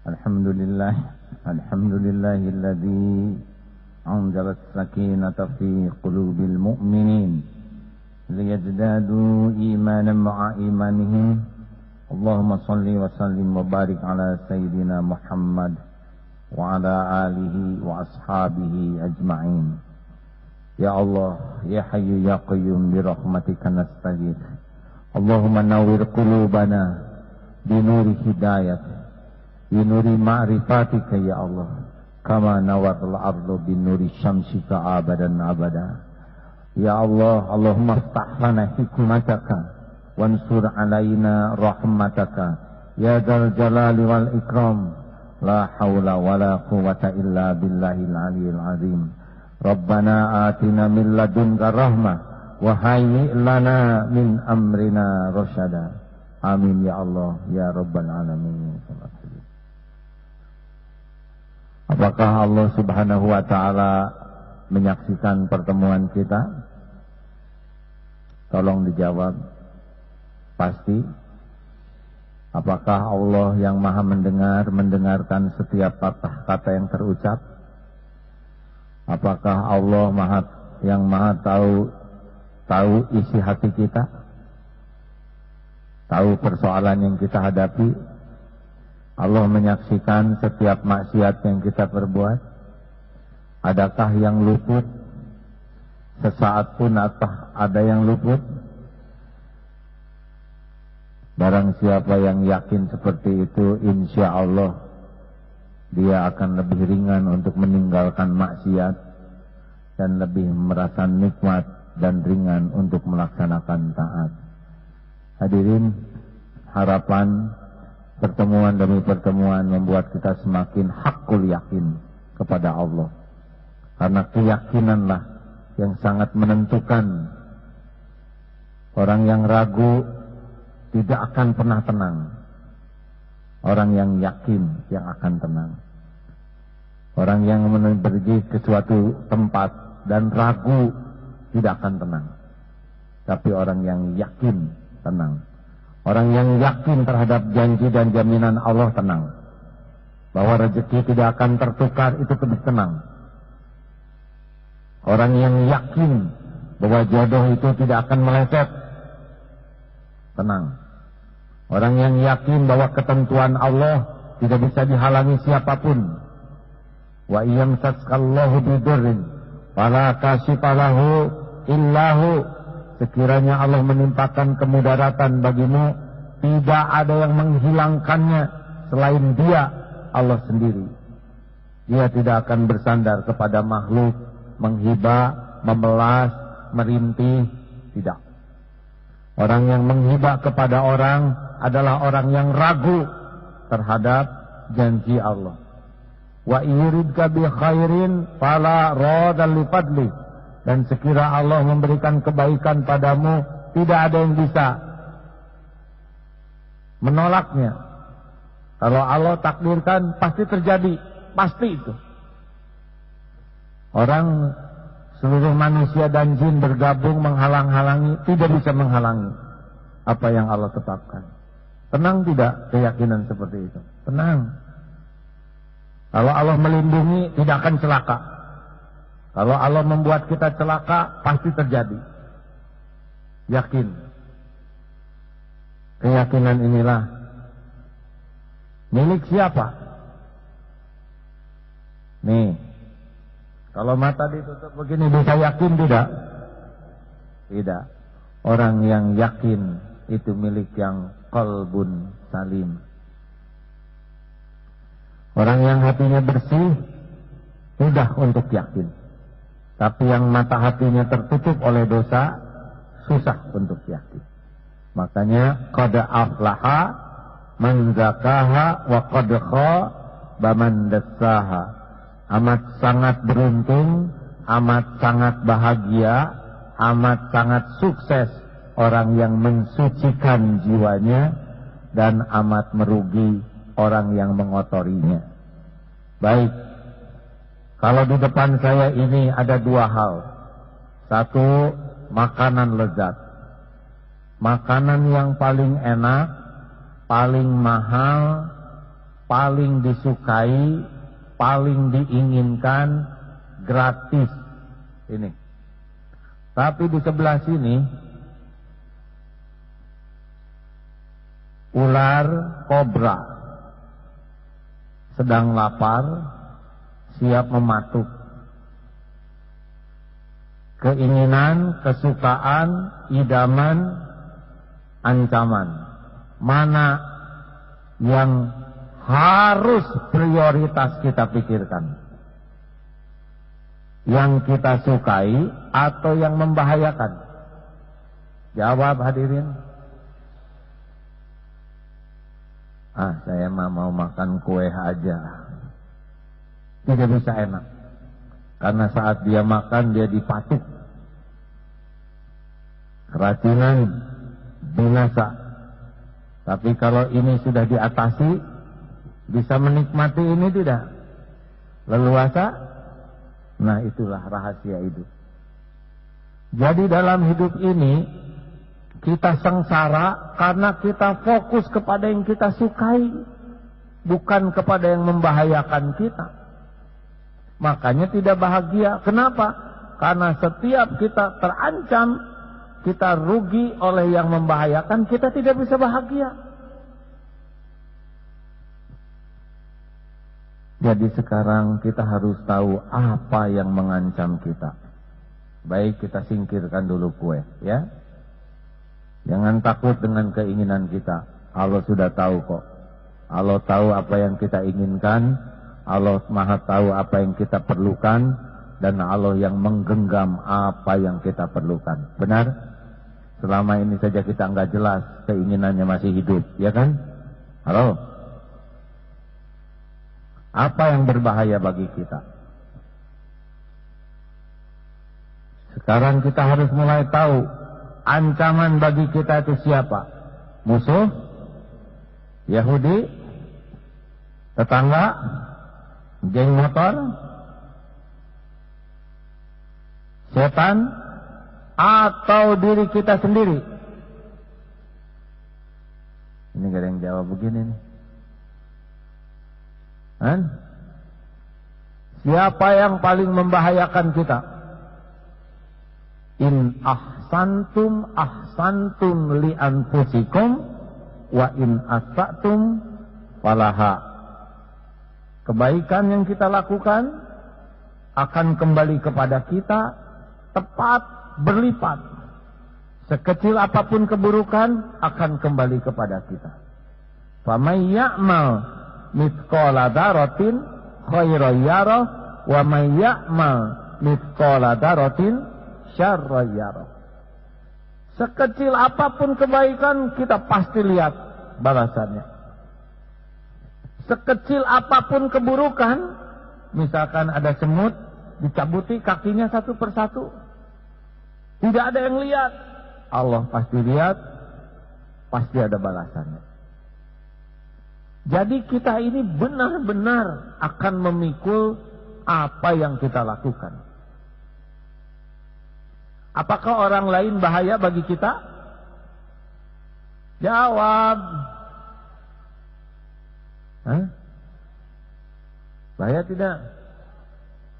Alhamdulillahilladzi anzala as-sakinata fi qulubil mu'minin liyazdadu imanan ma'a imanihim. Allahumma salli wa sallim wa barik ala sayyidina Muhammad wa ala alihi wa ashabihi ajma'in. Ya Allah, ya Hayyu ya Qayyum, bi rahmatika nastaghith. Allahumma nawwir qulubana bi nuri hidayat, bi nuri ma'rifatika ya Allah, kama nawarul ardu bi nuri syamsika abadan abada. Ya Allah, Allahumma ftah lana hikmataka wansur alaina rahmataka ya dzal jalali wal ikram. La haula wala quwwata illa billahil aliyil azim. Rabbana atina min ladunka rahmah wa hayyi lana min amrina rasyada. Amin ya Allah ya rabbal alamin. Apakah Allah Subhanahu wa taala menyaksikan pertemuan kita? Tolong dijawab. Pasti. Apakah Allah yang maha mendengarkan setiap kata yang terucap? Apakah Allah yang maha tahu isi hati kita? Tahu persoalan yang kita hadapi? Allah menyaksikan setiap maksiat yang kita perbuat? Adakah yang luput? Sesaat pun ada yang luput? Barang siapa yang yakin seperti itu, insya Allah dia akan lebih ringan untuk meninggalkan maksiat dan lebih merasa nikmat dan ringan untuk melaksanakan taat. Hadirin, harapan pertemuan demi pertemuan membuat kita semakin hakul yakin kepada Allah. Karena keyakinanlah yang sangat menentukan. Orang yang ragu tidak akan pernah tenang. Orang yang yakin yang akan tenang. Orang yang pergi ke suatu tempat dan ragu tidak akan tenang. Tapi orang yang yakin tenang. Orang yang yakin terhadap janji dan jaminan Allah tenang. Bahwa rezeki tidak akan tertukar, itu lebih tenang. Orang yang yakin bahwa jodoh itu tidak akan meleset, tenang. Orang yang yakin bahwa ketentuan Allah tidak bisa dihalangi siapapun. Wa iyamsaskallahu bidurrin fala kashifa lahu illahu. Sekiranya Allah menimpakan kemudaratan bagimu, tidak ada yang menghilangkannya selain Dia, Allah sendiri. Dia tidak akan bersandar kepada makhluk, menghibah, memelas, merintih, tidak. Orang yang menghibah kepada orang adalah orang yang ragu terhadap janji Allah. Wa yuridka bi khairin fala radha li fadli. Dan sekira Allah memberikan kebaikan padamu, tidak ada yang bisa menolaknya. Kalau Allah takdirkan, pasti terjadi, pasti itu. Orang, seluruh manusia dan jin bergabung menghalang-halangi, tidak bisa menghalangi apa yang Allah tetapkan. Tenang tidak keyakinan seperti itu? Tenang. Kalau Allah melindungi, tidak akan celaka. Kalau Allah membuat kita celaka, pasti terjadi. Yakin. Keyakinan inilah milik siapa? Nih, kalau mata ditutup begini bisa yakin tidak? Tidak. Orang yang yakin itu milik yang qalbun salim. Orang yang hatinya bersih mudah untuk yakin. Tapi yang mata hatinya tertutup oleh dosa susah untuk yakin. Makanya qad aflaha man zakaha wa qad khaba man dassaha. Amat sangat beruntung, amat sangat bahagia, amat sangat sukses orang yang mensucikan jiwanya, dan amat merugi orang yang mengotorinya. Baik, kalau di depan saya ini ada dua hal. Satu, makanan lezat. Makanan yang paling enak, paling mahal, paling disukai, paling diinginkan, gratis. Ini. Tapi di sebelah sini, ular kobra sedang lapar, siap mematuk. Keinginan, kesukaan, idaman, ancaman. Mana yang harus prioritas kita pikirkan? Yang kita sukai atau yang membahayakan? Jawab hadirin. Saya mau makan kue aja. Tidak bisa enak. Karena saat dia makan dia dipatuk. Keracunan, binasa. Tapi kalau ini sudah diatasi, bisa menikmati ini tidak? Leluasa? Nah, itulah rahasia hidup. Jadi dalam hidup ini kita sengsara karena kita fokus kepada yang kita sukai, bukan kepada yang membahayakan kita. Makanya tidak bahagia. Kenapa? Karena setiap kita terancam, kita rugi oleh yang membahayakan, kita tidak bisa bahagia. Jadi sekarang kita harus tahu apa yang mengancam kita. Baik, kita singkirkan dulu kue, ya. Jangan takut dengan keinginan kita. Allah sudah tahu kok. Allah tahu apa yang kita inginkan. Allah Maha tahu apa yang kita perlukan. Dan Allah yang menggenggam apa yang kita perlukan. Benar? Selama ini saja kita nggak jelas keinginannya masih hidup, ya kan? Halo? Apa yang berbahaya bagi kita? Sekarang kita harus mulai tahu ancaman bagi kita itu siapa? Musuh? Yahudi? Tetangga? Geng motor? Setan? Atau diri kita sendiri? Ini gak ada yang jawab begini nih. Siapa yang paling membahayakan kita? In ahsantum ahsantum li anfusikum wa in asatum falaha. Kebaikan yang kita lakukan akan kembali kepada kita tepat berlipat. Sekecil apapun keburukan akan kembali kepada kita. Faman ya'mal mithqala dzarratin khairan yarah wa man ya'mal mithqala dzarratin syarran yarah. Sekecil apapun kebaikan kita pasti lihat balasannya. Sekecil apapun keburukan, misalkan ada semut dicabuti kakinya satu persatu, tidak ada yang lihat, Allah pasti lihat, pasti ada balasannya. Jadi kita ini benar-benar akan memikul apa yang kita lakukan. Apakah orang lain bahaya bagi kita? Jawab. Bahaya tidak?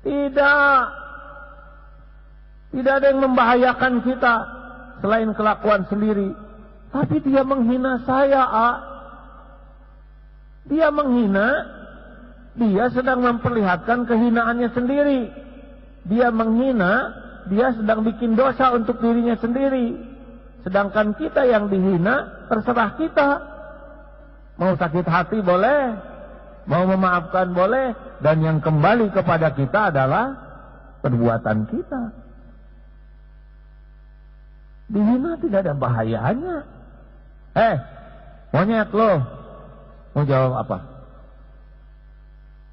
Tidak. Tidak ada yang membahayakan kita selain kelakuan sendiri. Tapi dia menghina saya, Dia menghina, dia sedang memperlihatkan kehinaannya sendiri. Dia menghina, dia sedang bikin dosa untuk dirinya sendiri. Sedangkan kita yang dihina, terserah kita. Mau sakit hati boleh, mau memaafkan boleh, dan yang kembali kepada kita adalah perbuatan kita. Dihina tidak ada bahayanya. Monyet lo, mau jawab apa?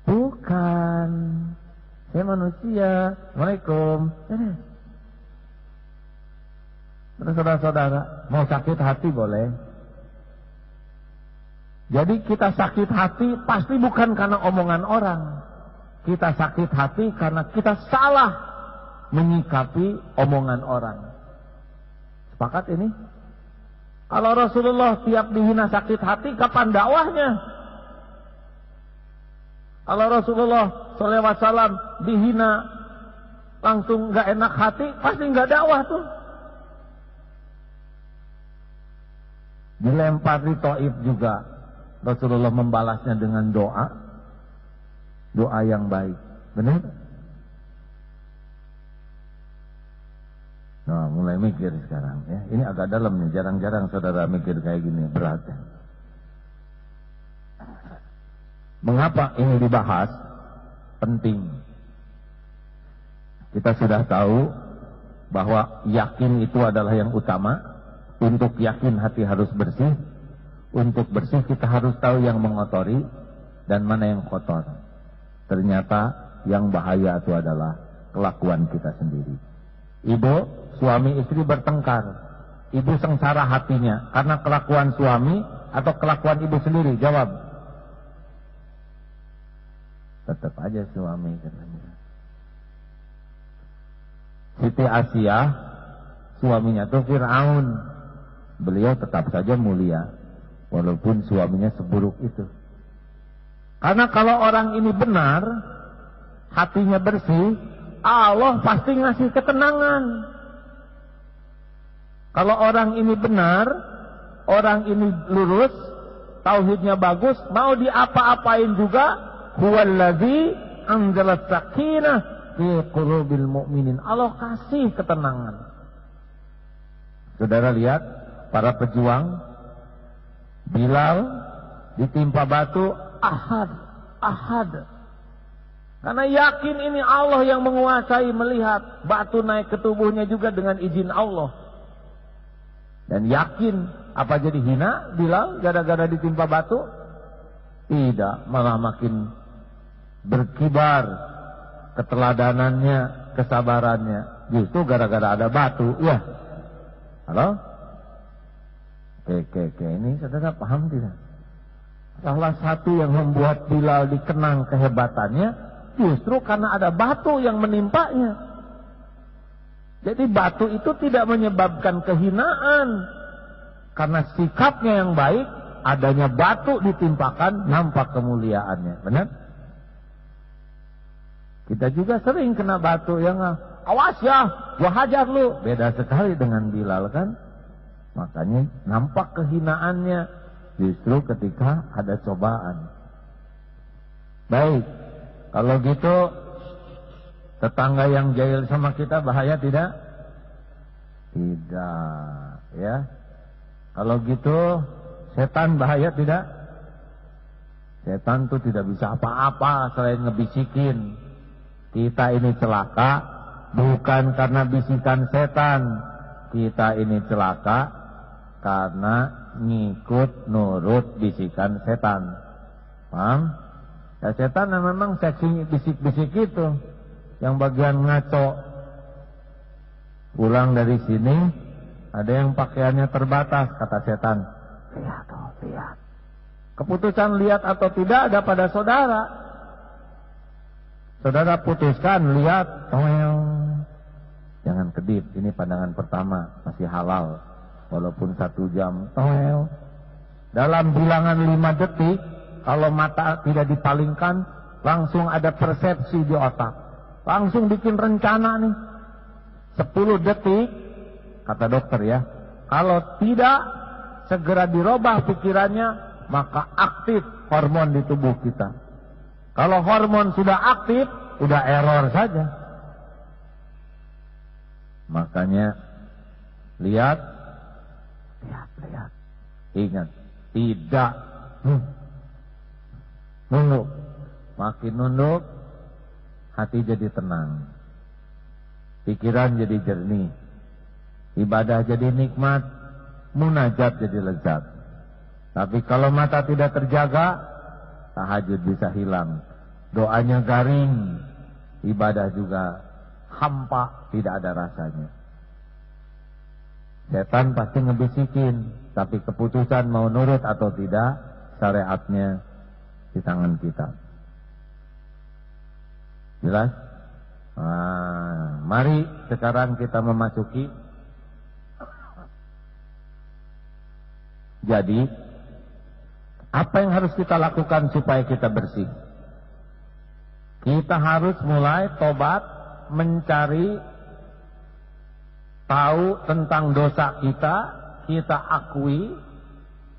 Bukan, saya manusia. Assalamualaikum. Terus saudara-saudara, mau sakit hati boleh. Jadi kita sakit hati pasti bukan karena omongan orang. Kita sakit hati karena kita salah menyikapi omongan orang. Sepakat ini? Kalau Rasulullah tiap dihina sakit hati, kapan dakwahnya? Kalau Rasulullah SAW dihina, langsung nggak enak hati, pasti nggak dakwah tuh. Dilempar di Taif juga, Rasulullah membalasnya dengan doa yang baik. Benar? Nah, mulai mikir sekarang ya. Ini agak dalam nih, jarang-jarang saudara mikir kayak gini, berat ya. Mengapa ini dibahas? Penting. Kita sudah tahu bahwa yakin itu adalah yang utama. Untuk yakin hati harus bersih. Untuk bersih kita harus tahu yang mengotori dan mana yang kotor. Ternyata yang bahaya itu adalah kelakuan kita sendiri. Ibu, suami istri bertengkar. Ibu sengsara hatinya karena kelakuan suami atau kelakuan ibu sendiri? Jawab. Tetap aja suami katanya. Siti Asia, suaminya tuh Fir'aun. Beliau tetap saja mulia walaupun suaminya seburuk itu. Karena kalau orang ini benar, hatinya bersih, Allah pasti ngasih ketenangan. Kalau orang ini benar, orang ini lurus, tauhidnya bagus, mau diapa-apain juga, huwallazi anzalas sakinah fi qulubil mu'minin. Allah kasih ketenangan. Saudara lihat para pejuang, Bilal ditimpa batu, ahad. Karena yakin ini Allah yang menguasai, melihat batu naik ke tubuhnya juga dengan izin Allah. Dan yakin, apa jadi hina Bilal gara-gara ditimpa batu? Tidak, malah makin berkibar keteladanannya, kesabarannya. Justru gara-gara ada batu, ya. Halo? Oke, ini saudara paham tidak? Salah satu yang membuat Bilal dikenang kehebatannya justru karena ada batu yang menimpanya. Jadi batu itu tidak menyebabkan kehinaan. Karena sikapnya yang baik, adanya batu ditimpakan, nampak kemuliaannya. Benar? Kita juga sering kena batu yang, awas ya, gua hajar lu. Beda sekali dengan Bilal kan? Makanya nampak kehinaannya justru ketika ada cobaan. Baik, kalau gitu tetangga yang jahil sama kita bahaya tidak? Tidak, ya. Kalau gitu setan bahaya tidak? Setan tuh tidak bisa apa-apa selain ngebisikin. Kita ini celaka bukan karena bisikan setan. Kita ini celaka karena ngikut nurut bisikan setan. Paham? Ya, setan memang seksi bisik-bisik itu. Yang bagian ngaco. Pulang dari sini, ada yang pakaiannya terbatas, kata setan. Lihat, lihat. Keputusan lihat atau tidak ada pada saudara. Saudara putuskan, lihat. Jangan kedip, ini pandangan pertama, masih halal. Walaupun 1 jam. Dalam bilangan 5 detik, kalau mata tidak dipalingkan, langsung ada persepsi di otak. Langsung bikin rencana nih. 10 detik, kata dokter ya, kalau tidak segera dirubah pikirannya, maka aktif hormon di tubuh kita. Kalau hormon sudah aktif, udah error saja. Makanya lihat. Ingat, tidak nunduk. Makin nunduk, hati jadi tenang, pikiran jadi jernih, ibadah jadi nikmat, munajat jadi lezat. Tapi kalau mata tidak terjaga, tahajud bisa hilang, doanya garing, ibadah juga hampa, tidak ada rasanya. Setan pasti ngebisikin, tapi keputusan mau nurut atau tidak, syariatnya di tangan kita. Jelas? Mari sekarang kita memasuki. Jadi, apa yang harus kita lakukan supaya kita bersih? Kita harus mulai tobat, mencari tahu tentang dosa kita, kita akui,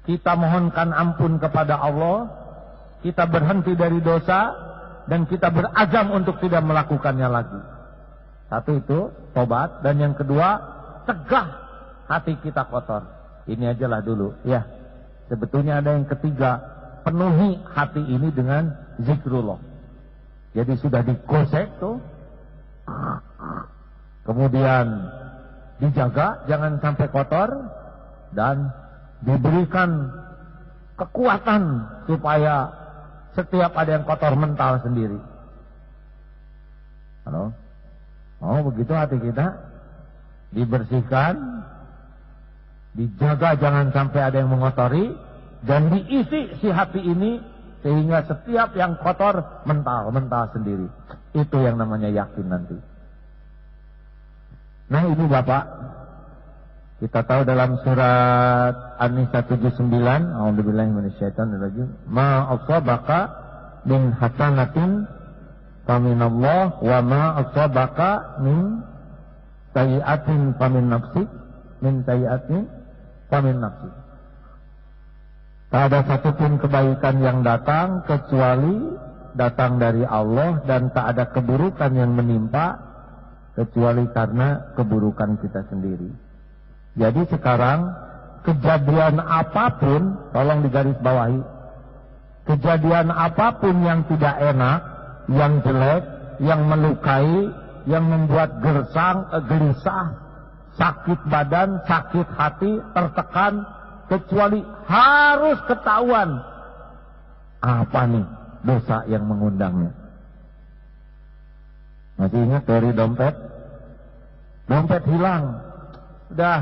kita mohonkan ampun kepada Allah, kita berhenti dari dosa, dan kita berazam untuk tidak melakukannya lagi. Satu itu tobat, dan yang kedua cegah hati kita kotor. Ini ajalah dulu ya. Sebetulnya ada yang ketiga, penuhi hati ini dengan zikrullah. Jadi sudah digosek tuh, kemudian dijaga jangan sampai kotor, dan diberikan kekuatan supaya setiap ada yang kotor mental sendiri. Halo? Mau begitu hati kita dibersihkan, dijaga jangan sampai ada yang mengotori, dan diisi si hati ini sehingga setiap yang kotor mental sendiri. Itu yang namanya yakin nanti. Nah ini Bapak, kita tahu dalam surat An-Nisa 79, a'udzubillahi minasyaitonirrajim, ma asabaka min hasanatin faminallah wa ma asabaka min sayyi'atin famin nafsik, min sayyi'atin famin nafsik. Tak ada satupun kebaikan yang datang kecuali datang dari Allah, dan tak ada keburukan yang menimpa kecuali karena keburukan kita sendiri. Jadi sekarang kejadian apapun, tolong digarisbawahi, kejadian apapun yang tidak enak, yang jelek, yang melukai, yang membuat gelisah, sakit badan, sakit hati, tertekan, kecuali harus ketahuan apa nih dosa yang mengundangnya. Masih ingat dari dompet? Dompet hilang, udah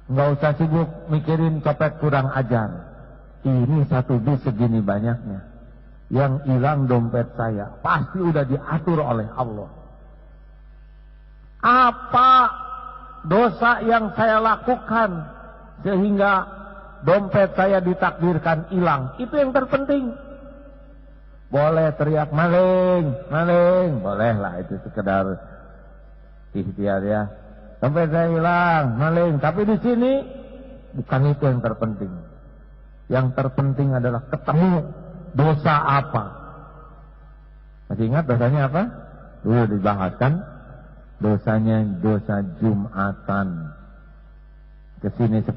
nggak usah sibuk mikirin copet kurang ajar. Ini satu bis segini banyaknya, yang hilang dompet saya pasti udah diatur oleh Allah. Apa dosa yang saya lakukan sehingga dompet saya ditakdirkan hilang? Itu yang terpenting. Boleh teriak maling, maling, bolehlah, itu sekedar ikhtiar ya. Dompet saya hilang, maling. Tapi di sini bukan itu yang terpenting. Yang terpenting adalah ketemu dosa apa. Masih ingat dosanya apa? Dulu dibahas kan? Dosanya dosa Jumatan. Kesini 10.000,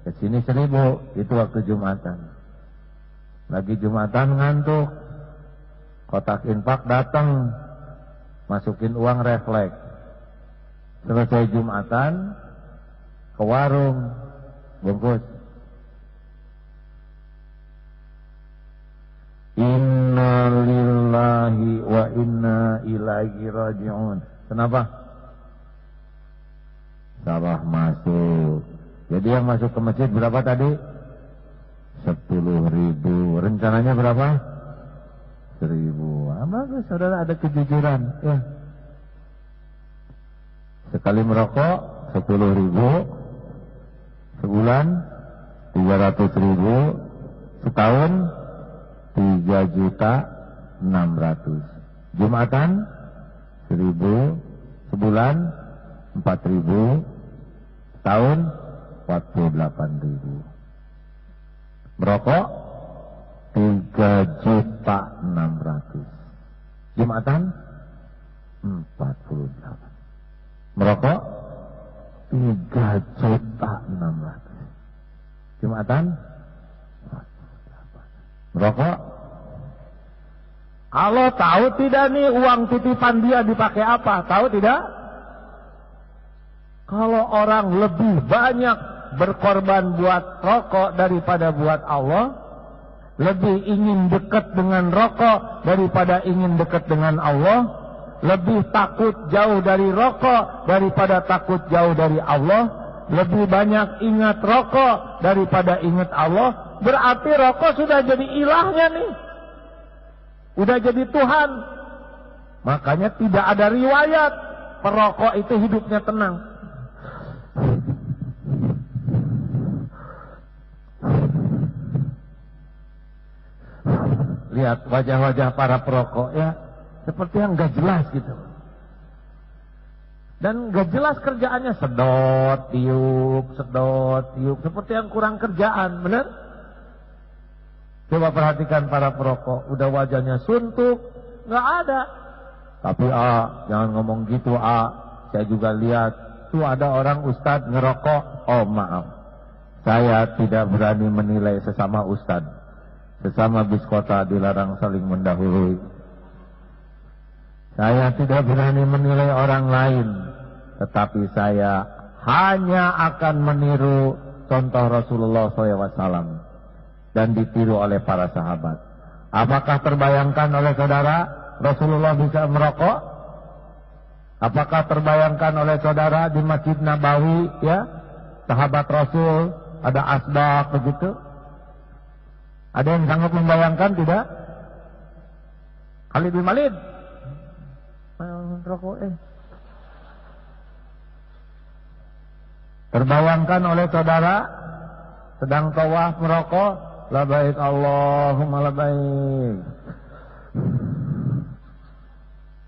kesini 1.000, itu waktu Jumatan. Lagi Jumatan ngantuk, kotak infak datang, masukin uang refleks. Selesai Jumatan, ke warung, bungkus. Inna lillahi wa inna ilaihi raji'un. Kenapa? Salah masuk. Jadi yang masuk ke masjid berapa tadi? 10.000. Rencananya berapa? 1.000. Bagus, saudara, ada kejujuran ya. Sekali merokok 10.000, sebulan 300.000, setahun 3.600.000. Jumatan 1.000, sebulan 4.000, setahun 48.000. Merokok 3.600.000. Jumatan 48. Merokok 3.600.000. Jumatan 48. Merokok. Allah tahu tidak nih uang titipan dia dipakai apa? Tahu tidak? Kalau orang lebih banyak berkorban buat rokok daripada buat Allah, lebih ingin dekat dengan rokok daripada ingin dekat dengan Allah, lebih takut jauh dari rokok daripada takut jauh dari Allah, lebih banyak ingat rokok daripada ingat Allah, berarti rokok sudah jadi ilahnya nih, udah jadi Tuhan. Makanya tidak ada riwayat perokok itu hidupnya tenang. lihat wajah-wajah para perokok ya, seperti yang gak jelas gitu. Dan gak jelas kerjaannya, sedot, tiup, seperti yang kurang kerjaan, bener? Coba perhatikan para perokok, udah wajahnya suntuk, gak ada. Tapi jangan ngomong gitu saya juga lihat, tuh ada orang ustadz ngerokok. Oh maaf, saya tidak berani menilai sesama ustadz. Sesama biskota dilarang saling mendahului. Saya tidak berani menilai orang lain, tetapi saya hanya akan meniru contoh Rasulullah SAW dan ditiru oleh para sahabat. Apakah terbayangkan oleh saudara Rasulullah bisa merokok? Apakah terbayangkan oleh saudara di Masjid Nabawi ya, sahabat Rasul ada asbak begitu? Ada yang sanggup membayangkan tidak? Khalid bin Walid merokok Terbayangkan oleh saudara sedang tawaf merokok, labbaik Allahumma labbaik.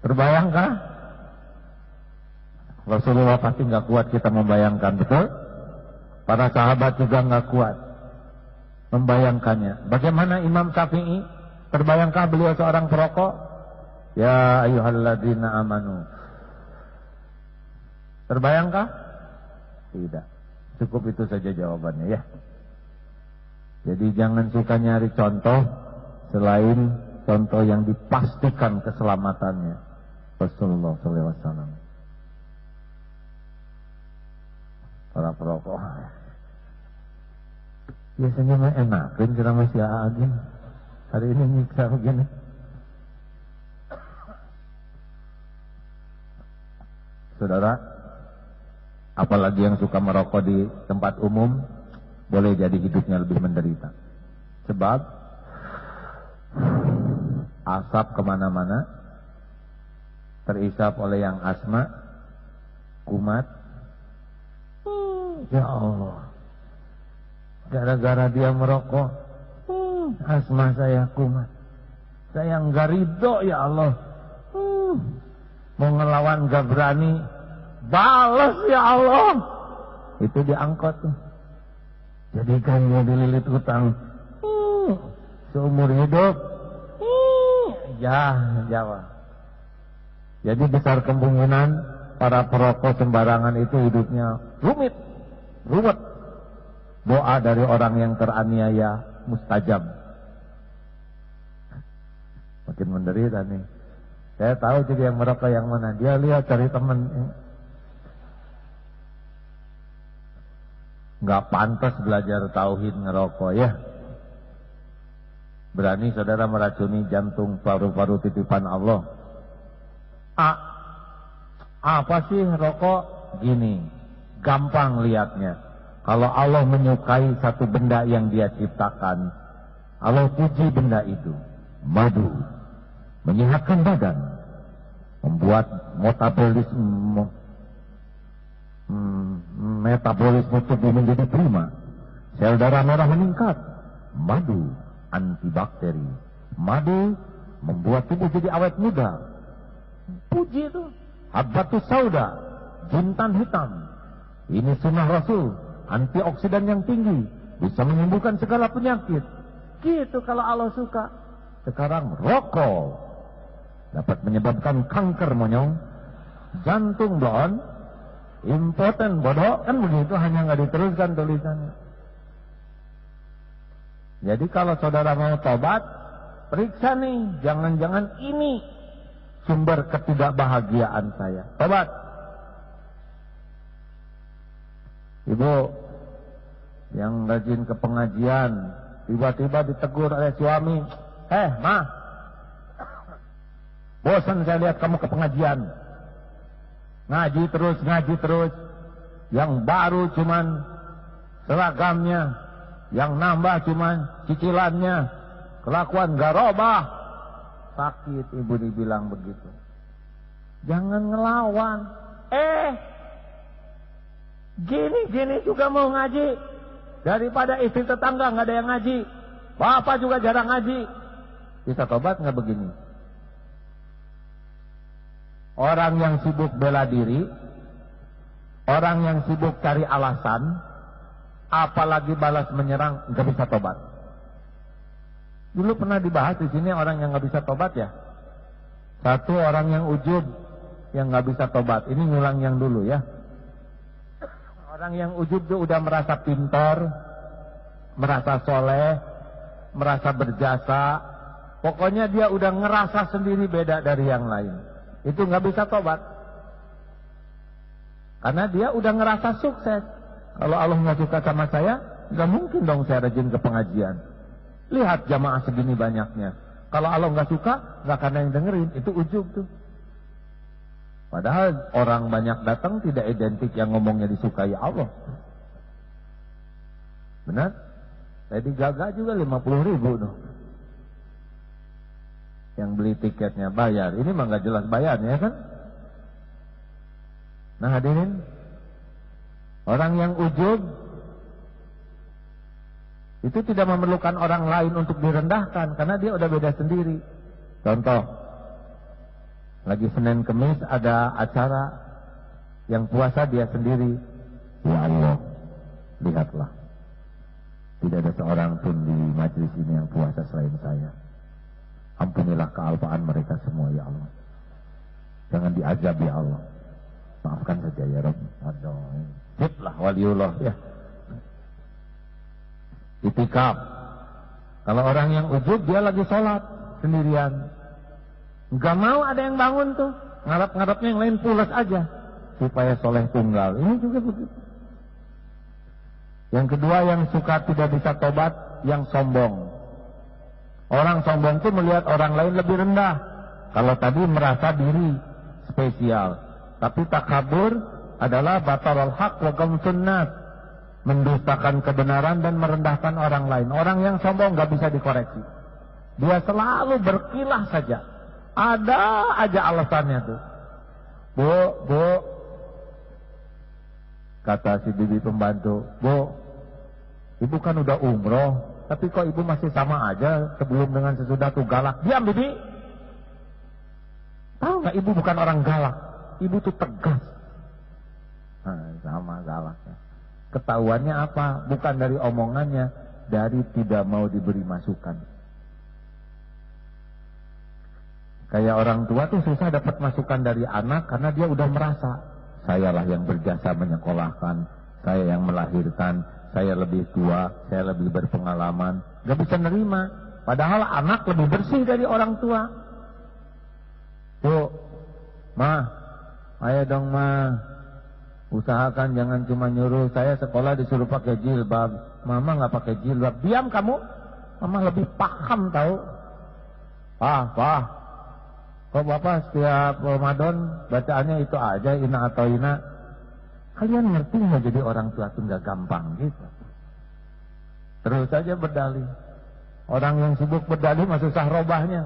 Terbayangkah? Rasulullah pasti nggak kuat kita membayangkan, betul? Para sahabat juga nggak kuat membayangkannya. Bagaimana Imam Syafi'i? Terbayangkah beliau seorang perokok? Ya ayyuhalladzina amanu. Terbayangkah? Tidak. Cukup itu saja jawabannya ya. Jadi jangan suka nyari contoh selain contoh yang dipastikan keselamatannya. Rasulullah SAW. Para perokok biasanya mah enakin ceramah si Agin. Hari ini nyiksa begini. Saudara, apalagi yang suka merokok di tempat umum, boleh jadi hidupnya lebih menderita. Sebab asap kemana-mana, terisap oleh yang asma, kumat. Ya Allah, gara-gara dia merokok, asma saya kumat. Saya nggak ridho ya Allah. Mau ngelawan gak berani, balas ya Allah. Itu diangkut tuh. Jadikan dia dililit utang seumur hidup. Ya, jawab. Jadi besar kemungkinan para perokok sembarangan itu hidupnya ruwet. Doa dari orang yang teraniaya mustajab. Makin menderita nih. Saya tahu jadi yang merokok yang mana. Dia lihat cari teman. Nggak pantas belajar tauhid ngerokok ya. Berani saudara meracuni jantung paru-paru titipan Allah. Apa sih rokok? Gini, gampang lihatnya. Kalau Allah menyukai satu benda yang dia ciptakan, Allah puji benda itu. Madu menyehatkan badan, membuat metabolisme tubuh menjadi prima, sel darah merah meningkat. Madu antibakteri, madu membuat tubuh jadi awet muda. Puji itu. Habbatus sauda, jintan hitam, ini sunnah Rasul, antioksidan yang tinggi, bisa menyembuhkan segala penyakit. Gitu kalau Allah suka. Sekarang rokok dapat menyebabkan kanker monyong, jantung blon, impoten bodoh, kan begitu, hanya nggak diteruskan tulisannya. Jadi kalau saudara mau tobat, periksa nih, jangan-jangan ini sumber ketidakbahagiaan saya. Tobat. Ibu yang rajin ke pengajian, tiba-tiba ditegur oleh suami, mah, bosan saya lihat kamu ke pengajian. Ngaji terus. Yang baru cuman seragamnya, yang nambah cuman cicilannya, kelakuan gak robah. Sakit ibu dibilang begitu. Jangan ngelawan. Gini juga mau ngaji. Daripada istri tetangga nggak ada yang ngaji, bapak juga jarang ngaji. Bisa tobat nggak begini? Orang yang sibuk bela diri, orang yang sibuk cari alasan, apalagi balas menyerang, nggak bisa tobat. Dulu pernah dibahas di sini orang yang nggak bisa tobat ya. Satu orang yang ujub yang nggak bisa tobat. Ini ngulang yang dulu ya. Orang yang ujub itu udah merasa pintar, merasa soleh, merasa berjasa. Pokoknya dia udah ngerasa sendiri beda dari yang lain. Itu nggak bisa tobat. Karena dia udah ngerasa sukses. Kalau Allah nggak suka sama saya, nggak mungkin dong saya rajin ke pengajian. Lihat jamaah segini banyaknya. Kalau Allah nggak suka, nggak akan yang dengerin. Itu ujub tuh. Padahal orang banyak datang tidak identik yang ngomongnya disukai Allah. Benar? Tadi Gaga juga 50.000 dong. Yang beli tiketnya bayar. Ini mah nggak jelas bayarnya kan? Nah hadirin, orang yang ujub itu tidak memerlukan orang lain untuk direndahkan karena dia udah beda sendiri. Contoh, lagi Senin Kemis ada acara yang puasa dia sendiri. Ya Allah, lihatlah, tidak ada seorang pun di majelis ini yang puasa selain saya. Ampunilah kealpaan mereka semua ya Allah. Jangan diazab ya Allah. Maafkan saja ya Rabb. Aduh, siplah waliullah ya. Itikaf. Kalau orang yang ujub dia lagi sholat sendirian, nggak mau ada yang bangun tuh, ngarap-ngarapnya yang lain pulas aja supaya soleh tunggal. Ini juga begitu. Yang kedua yang suka tidak bisa tobat, yang sombong. Orang sombong tuh melihat orang lain lebih rendah. Kalau tadi merasa diri spesial, tapi takabur adalah batalul haq wa gamsun nas, mendustakan kebenaran dan merendahkan orang lain. Orang yang sombong gak bisa dikoreksi. Dia selalu berkilah saja. Ada aja alasannya tuh. Bu, kata si bibi pembantu, Bu, ibu kan udah umroh, tapi kok ibu masih sama aja sebelum dengan sesudah tuh galak. Diam bibi. Tahu gak ibu bukan orang galak, ibu tuh tegas. Nah, sama galaknya. Ketahuannya apa? Bukan dari omongannya, dari tidak mau diberi masukan. Kayak orang tua tuh susah dapat masukan dari anak karena dia udah merasa, sayalah yang berjasa menyekolahkan, saya yang melahirkan, saya lebih tua, saya lebih berpengalaman. Gak bisa nerima. Padahal anak lebih bersih dari orang tua. Bu, Ma, ayo dong Ma, usahakan jangan cuma nyuruh saya sekolah disuruh pakai jilbab. Mama nggak pakai jilbab. Diam kamu. Mama lebih paham tahu. Pak. Kok Bapak setiap Ramadan bacaannya itu aja, ina atau ina. Kalian ngerti nggak jadi orang tua tuh nggak gampang gitu. Terus saja berdalih. Orang yang sibuk berdalih mah susah robahnya.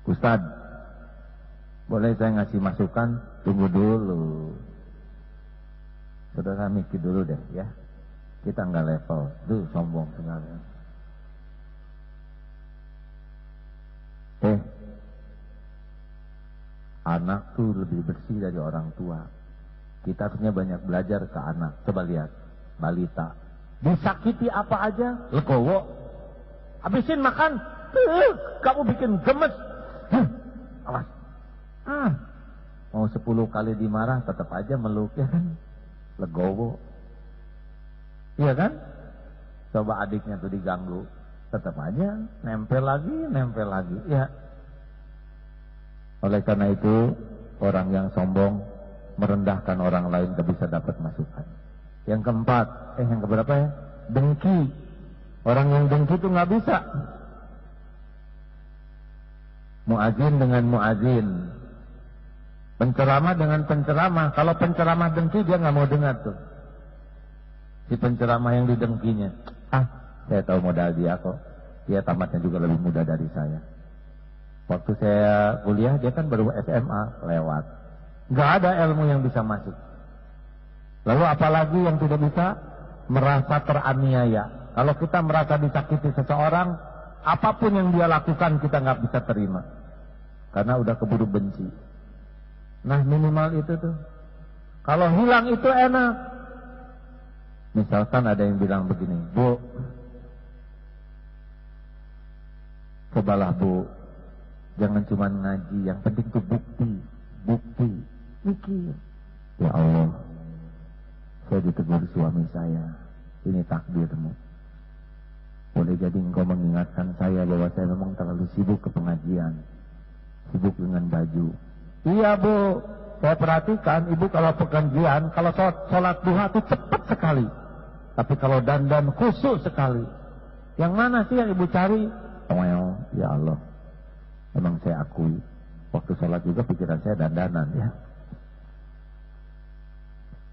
Ustadz, boleh saya ngasih masukan? Tunggu dulu. Saudara mikir dulu deh ya. Kita nggak level. Duh, sombong sebenarnya. Anak tuh lebih bersih dari orang tua. Kita harusnya banyak belajar ke anak. Coba lihat, balita. Disakiti apa aja, legowo. Habisin makan, kamu bikin gemes. Awas. Mau 10 kali dimarah tetap aja meluk ya kan, legowo. Iya kan? Coba adiknya tuh diganggu, tetap aja nempel lagi ya. Oleh karena itu orang yang sombong merendahkan orang lain gak bisa dapat masukan. Yang keempat, yang keberapa ya? Dengki. Orang yang dengki itu gak bisa. Muazin dengan muazin, penceramah dengan penceramah. Kalau penceramah dengki dia gak mau dengar tuh. Si penceramah yang didengkinya, saya tahu modal dia kok. Dia tamatnya juga lebih muda dari saya. Waktu saya kuliah dia kan baru SMA, lewat. Gak ada ilmu yang bisa masuk. Lalu apalagi yang tidak bisa? Merasa teraniaya. Kalau kita merasa disakiti seseorang, apapun yang dia lakukan kita nggak bisa terima. Karena udah keburu benci. Nah minimal itu tuh. Kalau hilang itu enak. Misalkan ada yang bilang begini, Bu, cobalah Bu, jangan cuma ngaji, yang penting tuh bukti. Mikir. Ya Allah, saya ditegur suami saya, ini takdirmu. Boleh jadi engkau mengingatkan saya bahwa saya memang terlalu sibuk ke pengajian, sibuk dengan baju. Iya Bu, saya perhatikan Ibu kalau pengajian, kalau sholat duha itu cepat sekali. Tapi kalau dandan khusyuk sekali. Yang mana sih yang Ibu cari? Oh ya Allah, memang saya akui, waktu sholat juga pikiran saya dandanan ya.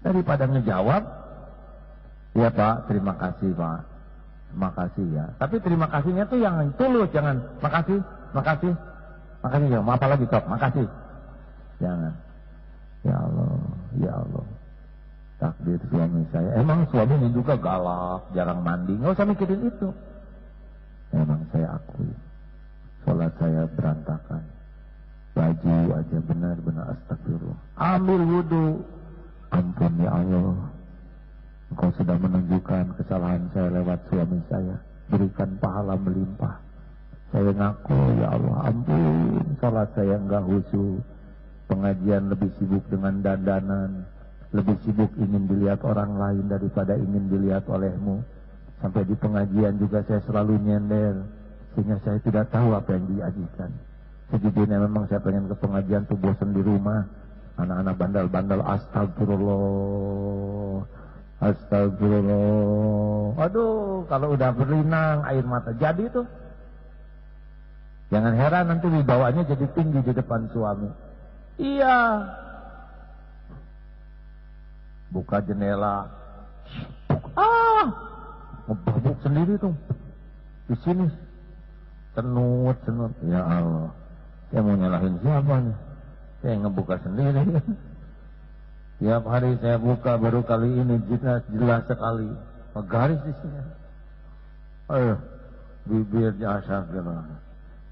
Daripada ngejawab, ya Pak, terima kasih Pak, makasih ya. Tapi terima kasihnya tuh yang tulus, jangan makasih ya, mau apa lagi Tok, makasih. Jangan. Ya Allah, takdir suami saya. Emang suaminya juga galak, jarang mandi, nggak usah mikirin itu. Memang saya akui, sholat saya berantakan, baju aja benar-benar astagfirullah. Ambil wudhu, ampun ya Allah, Engkau sudah menunjukkan kesalahan saya lewat suami saya, berikan pahala melimpah. Saya ngaku ya Allah, ampun, sholat saya enggak khusyuk, pengajian lebih sibuk dengan dandanan, lebih sibuk ingin dilihat orang lain daripada ingin dilihat olehmu. Sampai di pengajian juga saya selalu nyender, sehingga saya tidak tahu apa yang diajikan. Sejujurnya memang saya pengen ke pengajian tuh bosan di rumah. Anak-anak bandal-bandal, astagfirullah. Aduh, kalau udah berinang air mata jadi tuh. Jangan heran nanti wibawanya jadi tinggi di depan suami. Iya. Buka jendela. Ngebabuk sendiri tuh. Di sini. Cenut. Ya Allah. Saya mau nyalahin siapa nih? Saya ngebuka sendiri. Tiap hari saya buka, baru kali ini jelas sekali. Garis di sini. Bibirnya astagfirullah.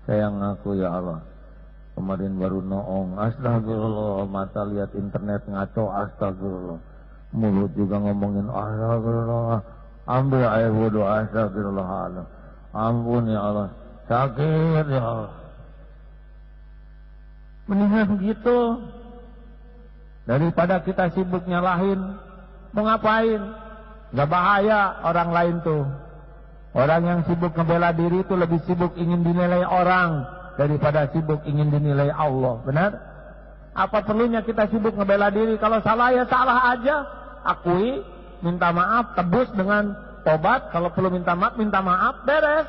Saya ngaku ya Allah. Kemarin baru noong, astagfirullah. Mata lihat internet ngaco, astagfirullah. Mulut juga ngomongin astagfirullah. Ambil air wudhu, astagfirullah. Ampun ya Allah. Sakit ya Allah. Mendingan gitu. Daripada kita sibuk nyalahin, mau ngapain? Gak bahaya orang lain tuh. Orang yang sibuk ngebela diri itu lebih sibuk ingin dinilai orang daripada sibuk ingin dinilai Allah. Benar? Apa perlunya kita sibuk ngebela diri? Kalau salah ya salah aja. Akui, minta maaf, tebus dengan tobat. Kalau perlu minta maaf, beres.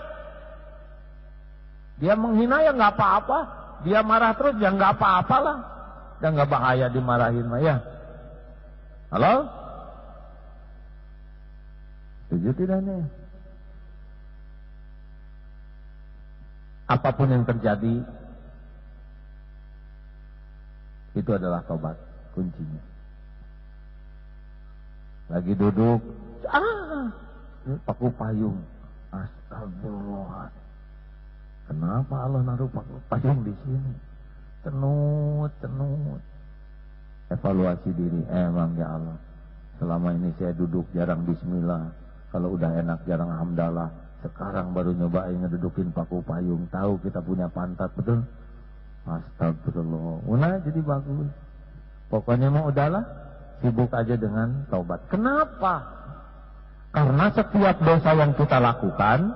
Dia menghina ya nggak apa-apa. Dia marah terus ya nggak apa-apalah. Dan nggak bahaya dimarahin mah ya. Halo? Setuju tidak nih? Apapun yang terjadi, itu adalah tobat kuncinya. Lagi duduk, paku payung, astagfirullah. Kenapa Allah naruh paku payung di sini? Cenut. Evaluasi diri, emang ya Allah. Selama ini saya duduk jarang bismillah. Kalau udah enak jarang hamdalah. Sekarang baru nyobain ngedudukin paku payung. Tahu kita punya pantat, betul? Astagfirullah. Udah jadi bagus. Pokoknya mau udahlah, sibuk aja dengan taubat. Kenapa? Karena setiap dosa yang kita lakukan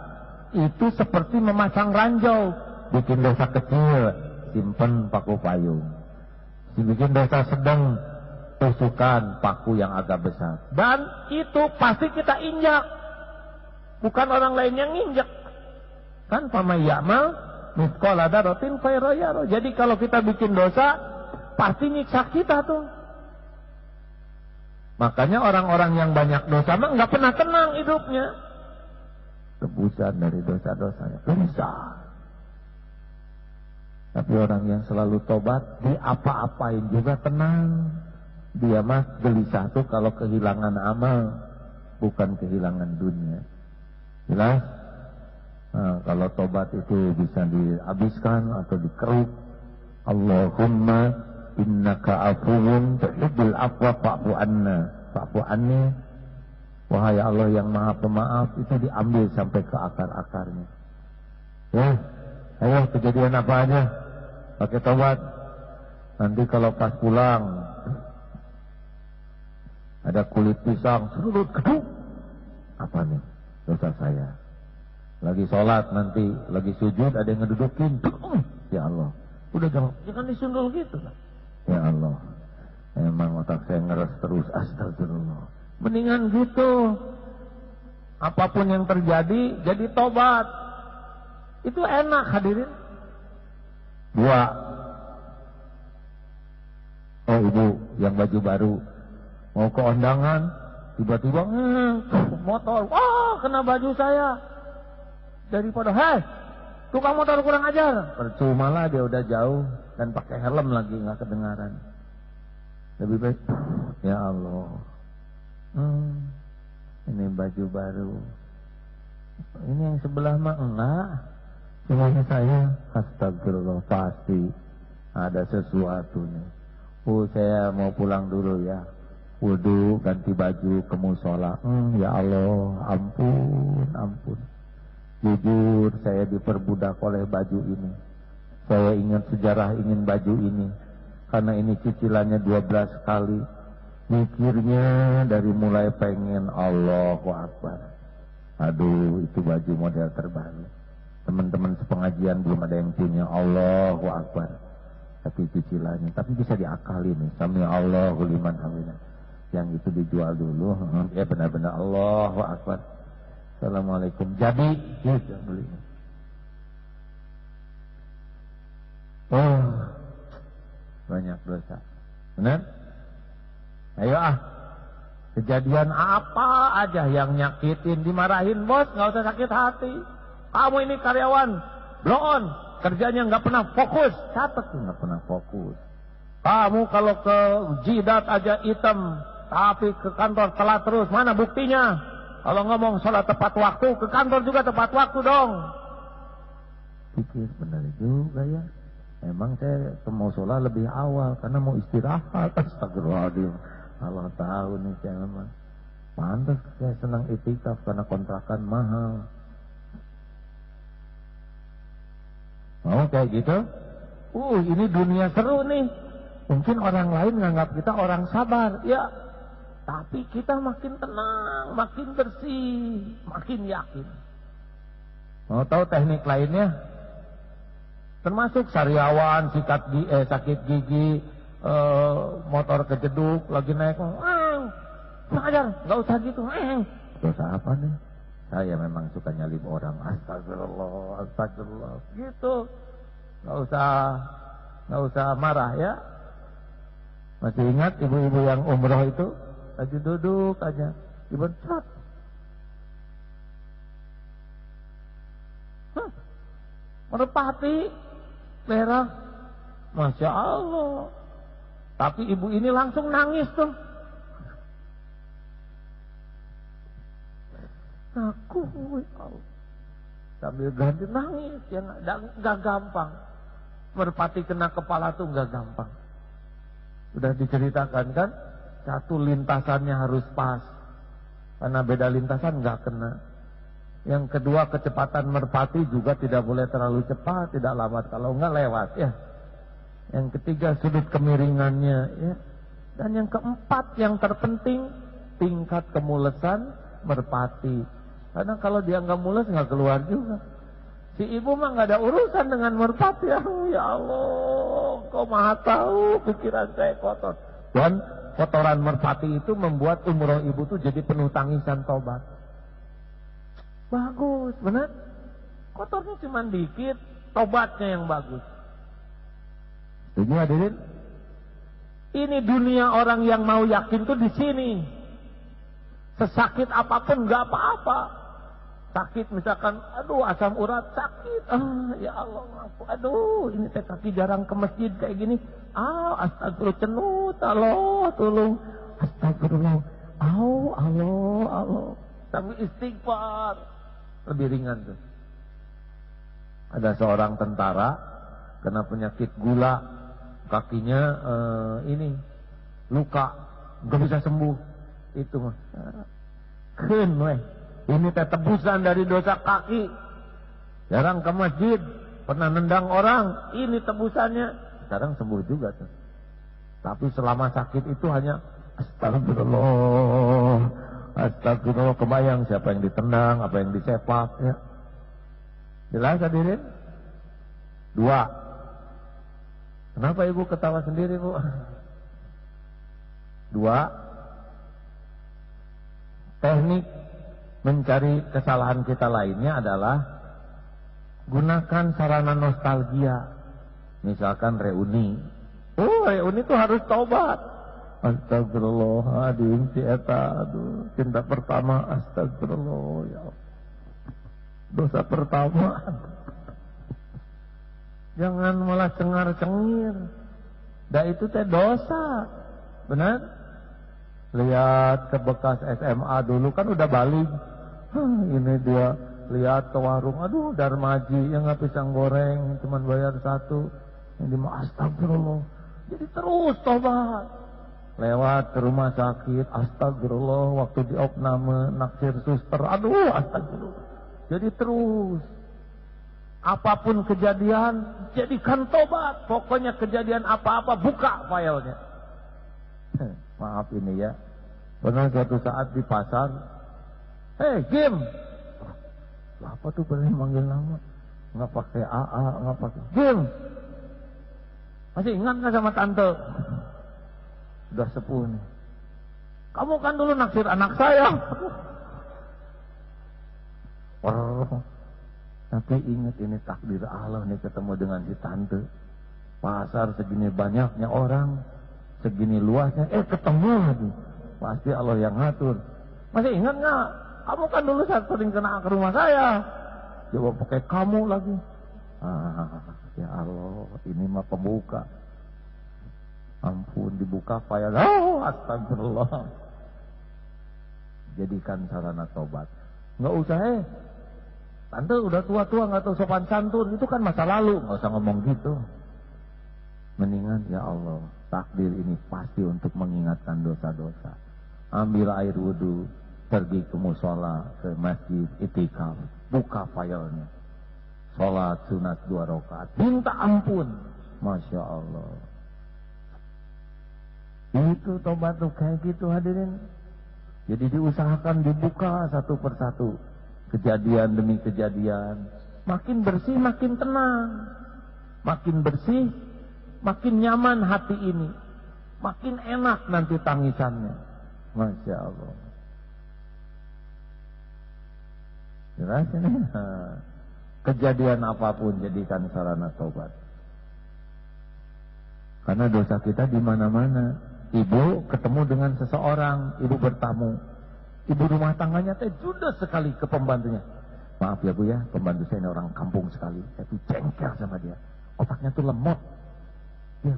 itu seperti memasang ranjau. Bikin dosa kecil, simpen paku payung. Bikin dosa sedang, tusukan paku yang agak besar. Dan itu pasti kita injak. Bukan orang lain yang nginjak. Kan pamay ya'mal mithqala dzarratin khairan yarah. Jadi kalau kita bikin dosa, pasti nyiksa kita tuh. Makanya orang-orang yang banyak dosa mah nggak pernah tenang hidupnya. Tebusan dari dosa-dosanya besar. Tapi orang yang selalu tobat, dia apa-apain juga tenang. Dia mah gelisah tuh kalau kehilangan amal, bukan kehilangan dunia. Jelas? Nah, kalau tobat itu bisa dihabiskan atau dikeruk. Allahumma innaka afuwun tuhibbul afwa fa'fu anna. Fa'fu anni. Wahai Allah yang maha pemaaf, itu diambil sampai ke akar-akarnya. Ya, ayo kejadian apa aja pakai tobat. Nanti kalau pas pulang ada kulit pisang serut keduk, apa nih dosa saya? Lagi sholat nanti, lagi sujud ada yang ngedudukin, ya Allah, udah jangan disundul gitu. Ya Allah, emang otak saya ngeres terus, astagfirullah. Mendingan gitu, apapun yang terjadi jadi tobat, itu enak hadirin. Dua, oh ibu yang baju baru mau ke undangan, tiba-tiba motor, wah kena baju saya. Daripada, hei tukang motor kurang ajar, percuma lah dia udah jauh dan pakai helm lagi nggak kedengaran. Lebih baik, ya Allah, ini baju baru, ini yang sebelah mah enggak, semuanya saya. Astagfirullah, pasti ada sesuatu nih. Saya mau pulang dulu ya. Wudu, ganti baju, ke musola. Ya Allah, ampun. Jujur, saya diperbudak oleh baju ini. Saya ingat sejarah ingin baju ini. Karena ini cicilannya 12 kali. Mikirnya dari mulai pengen, Allahu Akbar. Aduh, itu baju model terbaru. Teman-teman sepengajian belum ada yang punya, Allahu Akbar. Tapi cicilannya, tapi bisa diakali nih. Sami Allahu liman hamidah. Yang itu dijual dulu, ya benar-benar Allahu Akbar. Assalamualaikum. Jadi, ya beli. Oh, banyak dosa. Benar? Ayo kejadian apa aja yang nyakitin, dimarahin bos, nggak usah sakit hati. Kamu ini karyawan, blow on, kerjanya nggak pernah fokus, catat tuh nggak pernah fokus. Kamu kalau ke jidat aja hitam, tapi ke kantor telat terus, mana buktinya? Kalau ngomong sholat tepat waktu, ke kantor juga tepat waktu dong. Pikir benar juga ya. Emang saya mau sholat lebih awal karena mau istirahat. Astagfirullahaladzim. Allah tahu nih saya memang. Pantas saya senang itikaf karena kontrakan mahal. Mau kayak gitu? Ini dunia seru nih. Mungkin orang lain nganggap kita orang sabar. Ya. Tapi kita makin tenang, makin bersih, makin yakin. Mau tahu teknik lainnya? Termasuk sariawan, sakit gigi, motor kejeduk, lagi naik, ajar, nggak usah gitu. Dosa apa nih? Saya memang suka nyalip orang. Astagfirullah, gitu. Nggak usah marah ya. Masih ingat ibu-ibu yang umroh itu? Lagi duduk aja, dibencat. Merpati merah, Masya Allah. Tapi ibu ini langsung nangis tuh. Aku sambil ganti nangis, ya nggak gampang. Merpati kena kepala tuh nggak gampang. Udah diceritakan kan? Satu, lintasannya harus pas, karena beda lintasan nggak kena. Yang kedua, kecepatan merpati juga tidak boleh terlalu cepat, tidak lambat, kalau nggak lewat ya. Yang ketiga, sudut kemiringannya ya. Dan yang keempat, yang terpenting, tingkat kemulesan merpati. Karena kalau dia nggak mules nggak keluar juga. Si ibu mah nggak ada urusan dengan merpati. Ya Allah, kau maha tahu pikiran saya kotor. Dan kotoran merpati itu membuat umroh ibu tuh jadi penuh tangisan tobat. Bagus, benar? Kotornya cuma dikit, tobatnya yang bagus. Setuju hadirin? Ini dunia orang yang mau yakin tuh di sini. Sesakit apapun nggak apa-apa. Sakit misalkan, aduh asam urat sakit, ya Allah ngaku, aduh ini saya kaki jarang ke masjid kayak gini, astagfirullah cenut, Allah tolong, astagfirullah, Allah, sambil istighfar, lebih ringan tuh. Ada seorang tentara kena penyakit gula, kakinya luka, nggak bisa sembuh. Itu mah keun weh. Ini teh tebusan dari dosa kaki. Jarang ke masjid, pernah nendang orang, ini tebusannya. Sekarang sembuh juga tuh. Tapi selama sakit itu hanya astagfirullah, astagfirullah. Kebayang siapa yang ditendang, apa yang disepak ya. Jelas hadirin? 2. Kenapa ibu ketawa sendiri, Bu? 2. Teknik mencari kesalahan kita lainnya adalah gunakan sarana nostalgia. Misalkan reuni. Oh, reuni itu harus taubat. Astagfirullahaladzim, si eta, aduh, cinta pertama, astagfirullah, ya Allah. Dosa pertama. Jangan malah cengar-cengir. Dah itu teh dosa. Benar? Lihat ke bekas SMA dulu kan udah balik. Ini dia lihat ke warung, aduh Darmaji yang nggak pisang goreng cuman bayar 1. Yang di astagfirullah. Jadi terus tobat. Lewat ke rumah sakit, astagfirullah, waktu di opname naksir suster, aduh astagfirullah. Jadi terus apapun kejadian jadikan tobat. Pokoknya kejadian apa-apa buka filenya. Maaf ini ya. Pernah suatu saat di pasar, game. Apa tuh berani manggil nama? Nggak pakai AA, nggak pakai game. Masih ingat nggak sama tante? Sudah sepuh nih. Kamu kan dulu naksir anak saya. Tapi ingat ini takdir Allah nih ketemu dengan si tante. Pasar segini banyaknya orang, segini luasnya, ketemu lagi. Pasti Allah yang ngatur. Masih ingat nggak? Kamu kan dulu sering kena ke rumah saya. Coba pakai kamu lagi. Ya Allah, ini mah pembuka. Ampun, dibuka file. Oh, astagfirullah. Jadikan sarana tobat. Nggak usah tante udah tua-tua nggak tahu sopan santun, itu kan masa lalu, nggak usah ngomong gitu. Mendingan ya Allah, takdir ini pasti untuk mengingatkan dosa-dosa. Ambil air wudhu, pergi ke musola, ke masjid, itikaf, buka filenya, sholat sunat 2 rakaat, minta ampun, masya Allah. Itu tobat tuh kayak gitu hadirin. Jadi diusahakan dibuka satu persatu. Kejadian demi kejadian. Makin bersih makin tenang. Makin bersih makin nyaman hati ini. Makin enak nanti tangisannya. Masya Allah. Jelas ini. Kejadian apapun jadikan sarana tobat. Karena dosa kita di mana-mana. Ibu ketemu dengan seseorang, ibu bertamu. Ibu rumah tangganya teh judes sekali ke pembantunya. Maaf ya Bu ya, pembantu saya ini orang kampung sekali. Saya tuh jengkel sama dia. Otaknya tuh lemot. Dia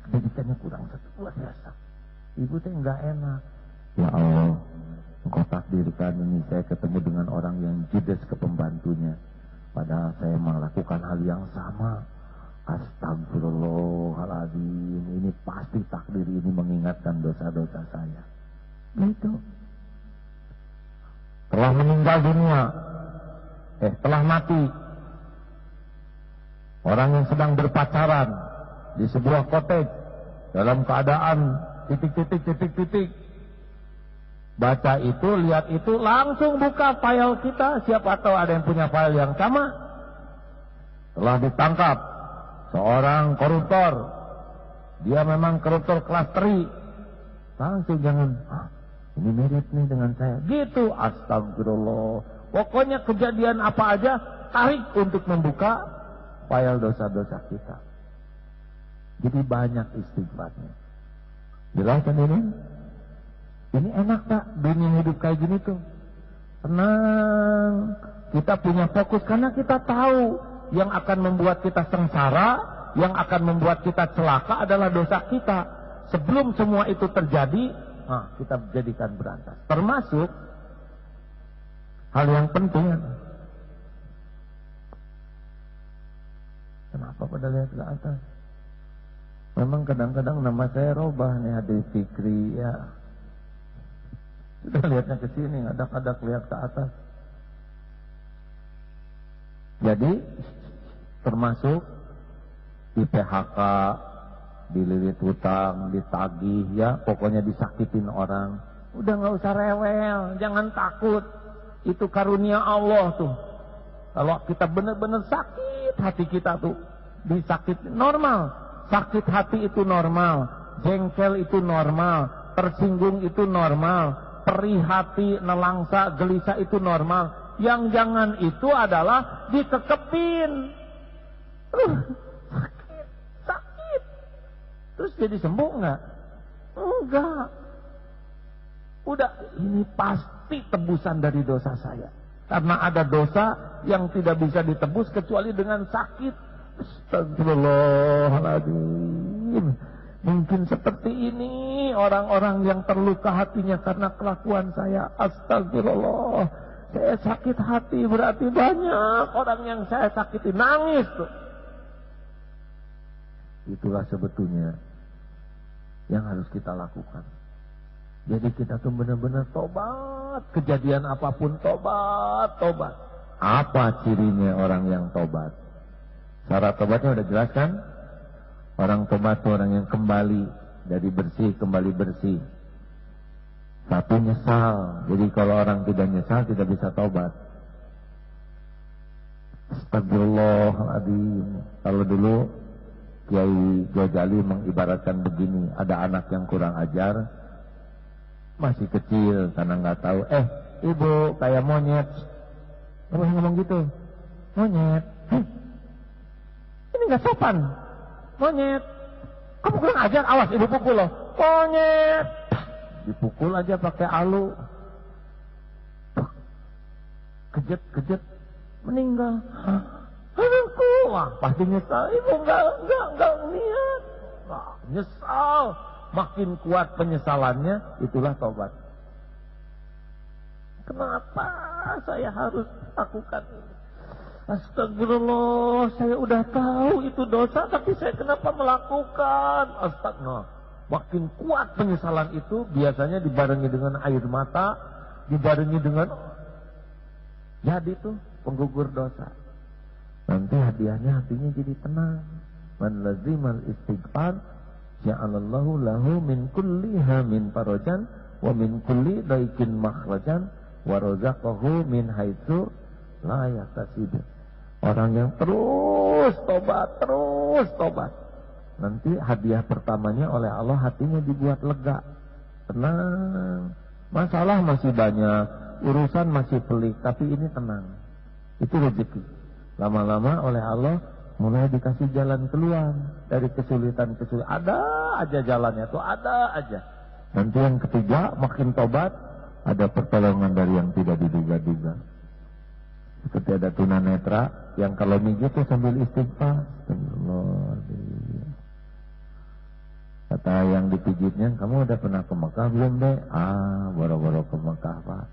pendidikannya kurang satu, luar biasa. Ibu teh nggak enak. Ya Allah, Engkau takdirkan ini saya ketemu dengan orang yang judes ke pembantunya. Padahal saya melakukan hal yang sama. Astagfirullahaladzim. Ini pasti takdir ini mengingatkan dosa-dosa saya. Gitu. Telah meninggal dunia, telah mati, orang yang sedang berpacaran di sebuah kotej dalam keadaan titik. Baca itu, lihat itu, langsung buka file kita. Siapa tahu ada yang punya file yang sama. Telah ditangkap seorang koruptor. Dia memang koruptor kelas 3. Langsung jangan, ini mirip nih dengan saya. Gitu, astagfirullah. Pokoknya kejadian apa aja, tarik untuk membuka file dosa-dosa kita. Jadi banyak istighfarnya. Jelas kan ini? Ini enak tak, dunia hidup kayak gini tuh. Tenang. Kita punya fokus karena kita tahu yang akan membuat kita sengsara, yang akan membuat kita celaka adalah dosa kita. Sebelum semua itu terjadi, kita jadikan berantas. Termasuk hal yang penting, Kok pada lihat ke atas? Memang kadang-kadang nama saya Robah nih, Hadi Fikri ya. Sudah lihatnya ke sini, kadang-kadang lihat ke atas. Jadi termasuk di PHK, dililit hutang, ditagih ya, pokoknya disakitin orang. Udah nggak usah rewel, jangan takut. Itu karunia Allah tuh. Kalau kita benar-benar sakit hati kita tuh, disakitin normal. Sakit hati itu normal, jengkel itu normal, tersinggung itu normal, perih hati, nelangsa, gelisah itu normal. Yang jangan itu adalah dikekepin. Sakit. Terus jadi sembuh enggak? Enggak. Udah, ini pasti tebusan dari dosa saya. Karena ada dosa yang tidak bisa ditebus kecuali dengan sakit. Astagfirullahaladzim. Mungkin seperti ini orang-orang yang terluka hatinya karena kelakuan saya. Astagfirullah. Saya sakit hati, berarti banyak orang yang saya sakiti nangis tuh. Itulah sebetulnya yang harus kita lakukan. Jadi kita tuh benar-benar tobat. Kejadian apapun tobat. Apa cirinya orang yang tobat? Syarat tobatnya udah jelas kan? Orang tobat itu orang yang kembali dari bersih kembali bersih. Satu, nyesal. Jadi kalau orang tidak nyesal tidak bisa tobat. Astagfirullahaladzim. Kalau dulu Kiai Ghazali mengibaratkan begini, ada anak yang kurang ajar, masih kecil karena nggak tahu. Ibu kayak monyet. Kamu ngomong gitu, monyet. Ini nggak sopan. Monyet. Kamu kurang ajar, awas ibu pukul loh. Monyet. Dipukul aja pakai alu. Kejet, meninggal. Anakku, wah pasti nyesal. Ibu enggak niat. Wah, nyesal. Makin kuat penyesalannya, itulah tobat. Kenapa saya harus lakukan ini? Astagfirullah, saya udah tahu itu dosa, tapi saya kenapa melakukan? Astagfirullah. Makin kuat penyesalan itu, biasanya dibarengi dengan air mata, dibarengi dengan jadi tuh penggugur dosa. Nanti hadiahnya hatinya jadi tenang. Man lazimal istighfar, ja'alallahu lahu min kulli hamin farajan, wa min kulli daikin makhrajan, wa razaqahu min haitsu la yahtasib. Orang yang terus tobat. Nanti hadiah pertamanya oleh Allah hatinya dibuat lega. Tenang. Masalah masih banyak, urusan masih pelik, tapi ini tenang. Itu rezeki. Lama-lama oleh Allah mulai dikasih jalan keluar dari kesulitan. Ada aja jalannya tuh, ada aja. Nanti yang ketiga makin tobat, ada pertolongan dari yang tidak diduga-duga. Seperti ada tunanetra yang kalau mijit tuh sambil istighfar. Astagfirullahaladzim. Kata yang dipijitnya, kamu udah pernah ke Mekah belum deh? Boro-boro ke Mekah Pak.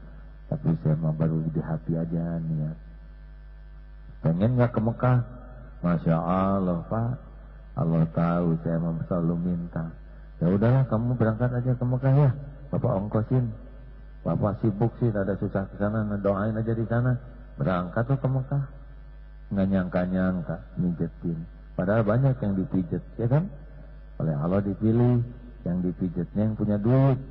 Tapi saya mah baru di hati aja niat. Pengen gak ke Mekah? Masya Allah Pak. Allah tahu saya mah selalu minta. Ya udahlah kamu berangkat aja ke Mekah ya. Bapak ongkosin. Bapak sibuk sih, ada susah ke sana, doain aja di sana. Berangkat tuh ke Mekah. Nggak nyangka-nyangka mijetin. Padahal banyak yang dipijet, ya kan? Oleh Allah dipilih yang dipijetnya yang punya duit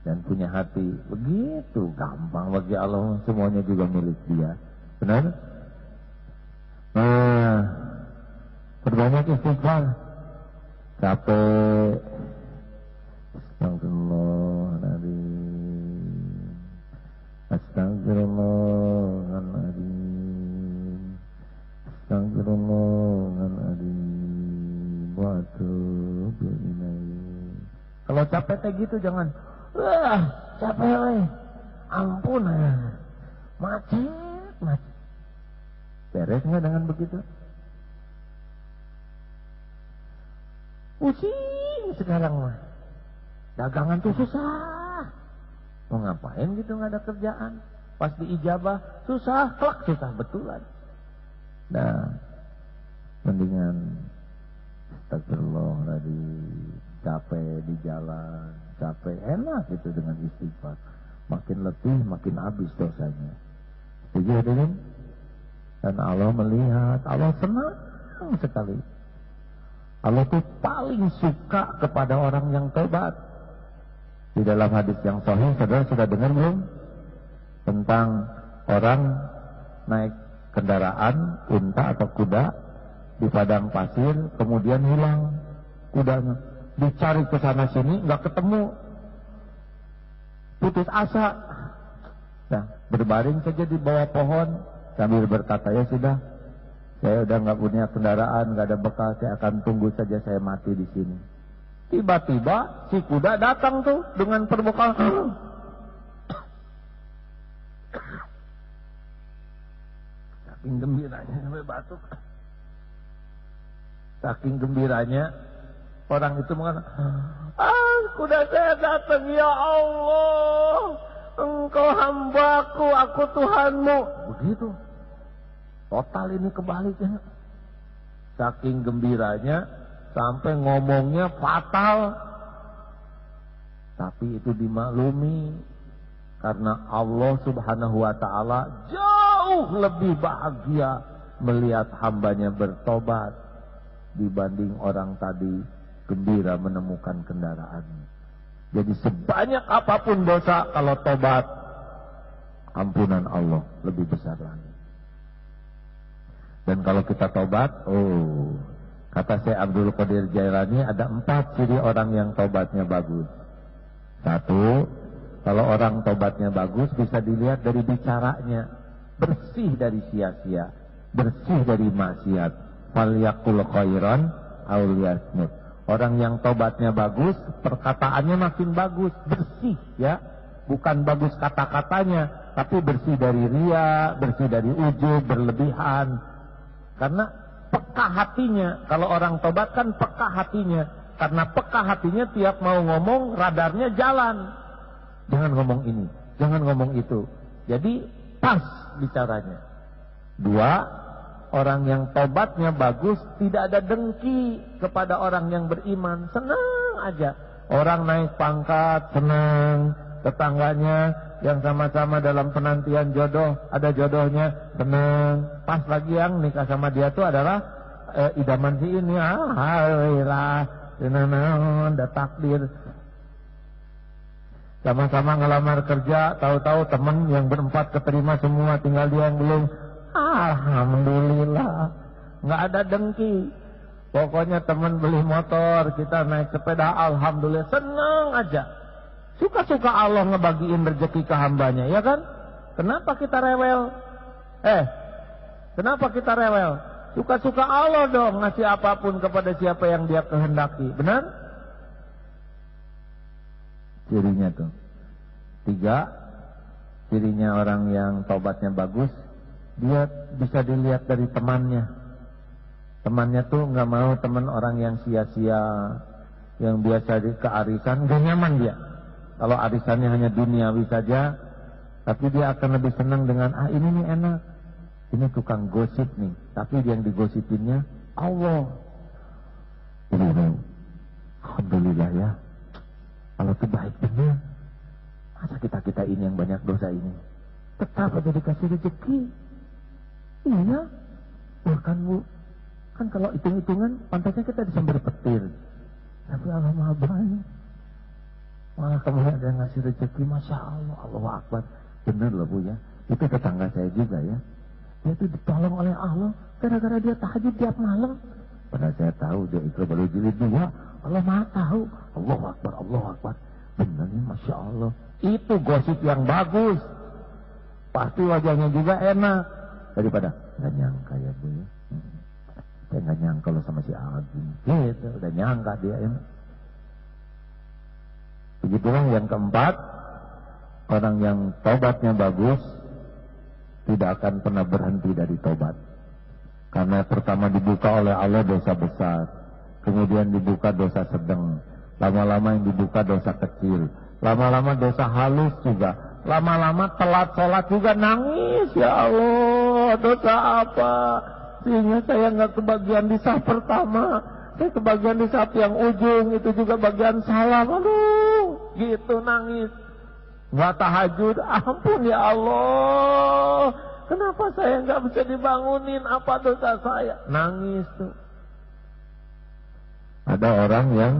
dan punya hati. Begitu gampang bagi Allah, semuanya juga milik Dia. Benar? Nah, perbanyak istighfar. Capek. Astagfirullahaladzim. Astagfirullahaladzim. Astagfirullahaladzim. Wa atubu ilaih. Kalau capek kayak gitu jangan, capek weh. Ampun macet. Beres nggak dengan begitu? Pusing sekarang mah. Dagangan tuh susah. Mau ngapain gitu nggak ada kerjaan? Pas diijabah susah, kelak susah betulan. Nah, Mendingan astagfirullahaladzim, capek di jalan, capek, enak itu dengan istighfar. Makin letih, makin habis dosanya. Setuju hadirin? Dan Allah melihat, Allah senang sekali. Allah tuh paling suka kepada orang yang tobat. Di dalam hadis yang sahih, saudara sudah dengar belum? Tentang orang naik kendaraan, unta atau kuda di padang pasir, kemudian hilang kudanya. Dicari ke sana sini, nggak ketemu. Putus asa. Nah, berbaring saja di bawah pohon sambil berkata, ya sudah, saya udah nggak punya kendaraan, nggak ada bekal, saya akan tunggu saja saya mati di sini. Tiba-tiba si kuda datang tuh dengan perbekalan. Saking gembiranya sampai batuk. Saking gembiranya orang itu mengatakan, kuda saya datang, ya Allah, Engkau hambaku, aku Tuhanmu. Begitu. Total ini kebaliknya. Saking gembiranya sampai ngomongnya fatal. Tapi itu dimaklumi karena Allah Subhanahu wa ta'ala jauh lebih bahagia melihat hambanya bertobat dibanding orang tadi gembira menemukan kendaraan. Jadi sebanyak apapun dosa, kalau tobat, ampunan Allah lebih besar lagi. Dan kalau kita tobat, kata Syekh Abdul Qadir Jailani, ada 4 ciri orang yang tobatnya bagus. 1, kalau orang tobatnya bagus bisa dilihat dari bicaranya, bersih dari sia-sia, bersih dari maksiat. Falyaqul khairan aw liyasmut. Orang yang tobatnya bagus, perkataannya makin bagus, bersih ya. Bukan bagus kata-katanya, tapi bersih dari ria, bersih dari ujub, berlebihan. Karena peka hatinya. Kalau orang tobat kan peka hatinya. Karena peka hatinya tiap mau ngomong, radarnya jalan. Jangan ngomong ini, jangan ngomong itu. Jadi pas bicaranya. 2, orang yang tobatnya bagus tidak ada dengki kepada orang yang beriman. Senang aja. Orang naik pangkat, senang. Tetangganya yang sama-sama dalam penantian jodoh, ada jodohnya, senang. Pas lagi yang nikah sama dia tuh adalah idaman si ini. Alhamdulillah, ada takdir. Sama-sama ngelamar kerja, tahu-tahu teman yang berempat keterima semua, tinggal dia yang belum. Alhamdulillah, nggak ada dengki. Pokoknya teman beli motor, kita naik sepeda, alhamdulillah, senang aja. Suka-suka Allah ngebagiin rezeki ke hambanya, ya kan? Kenapa kita rewel? Kenapa kita rewel? Suka-suka Allah dong ngasih apapun kepada siapa yang dia kehendaki, benar? Cirinya tuh 3, cirinya orang yang tobatnya bagus, dia bisa dilihat dari temannya. Temannya tuh nggak mau teman orang yang sia-sia, yang biasa di kearisan, gak nyaman dia. Kalau arisannya hanya duniawi saja, tapi dia akan lebih senang dengan ini nih enak, ini tukang gosip nih, tapi yang digosipinnya Allah. Alhamdulillah ya, Allah tuh baik benar. Masa kita ini yang banyak dosa ini tetap aja dikasih rezeki. Iya, bahkan Bu, kan kalau hitung-hitungan pantasnya kita disambar petir, tapi Allah maha baik. Malah kemudian ada yang ngasih rezeki, Masya Allah, Allahu Akbar. Benar loh Bu ya, itu tetangga saya juga ya. Dia tuh ditolong oleh Allah gara-gara dia tahajud tiap malam. Padahal saya tahu dia itu baru jilid 2. Allah maha tahu. Allahu Akbar, Allahu Akbar. Benar nih, Masya Allah. Itu gosip yang bagus. Pasti wajahnya juga enak. Daripada nggak nyangka ya Bu ya. Saya nggak nyangka lo sama si Agi. Gitu, udah nyangka dia ya. Begitulah yang keempat, orang yang tobatnya bagus tidak akan pernah berhenti dari tobat. Karena pertama dibuka oleh Allah dosa besar, kemudian dibuka dosa sedang, lama-lama yang dibuka dosa kecil, lama-lama dosa halus juga, lama-lama telat sholat juga nangis, ya Allah, dosa apa? pastinya saya nggak kebagian di saf pertama, saya kebagian di saf yang ujung, itu juga bagian salam. Aduh, gitu nangis. Nggak tahajud, ampun ya Allah, kenapa saya nggak bisa dibangunin, apa dosa saya? Nangis tuh. Ada orang yang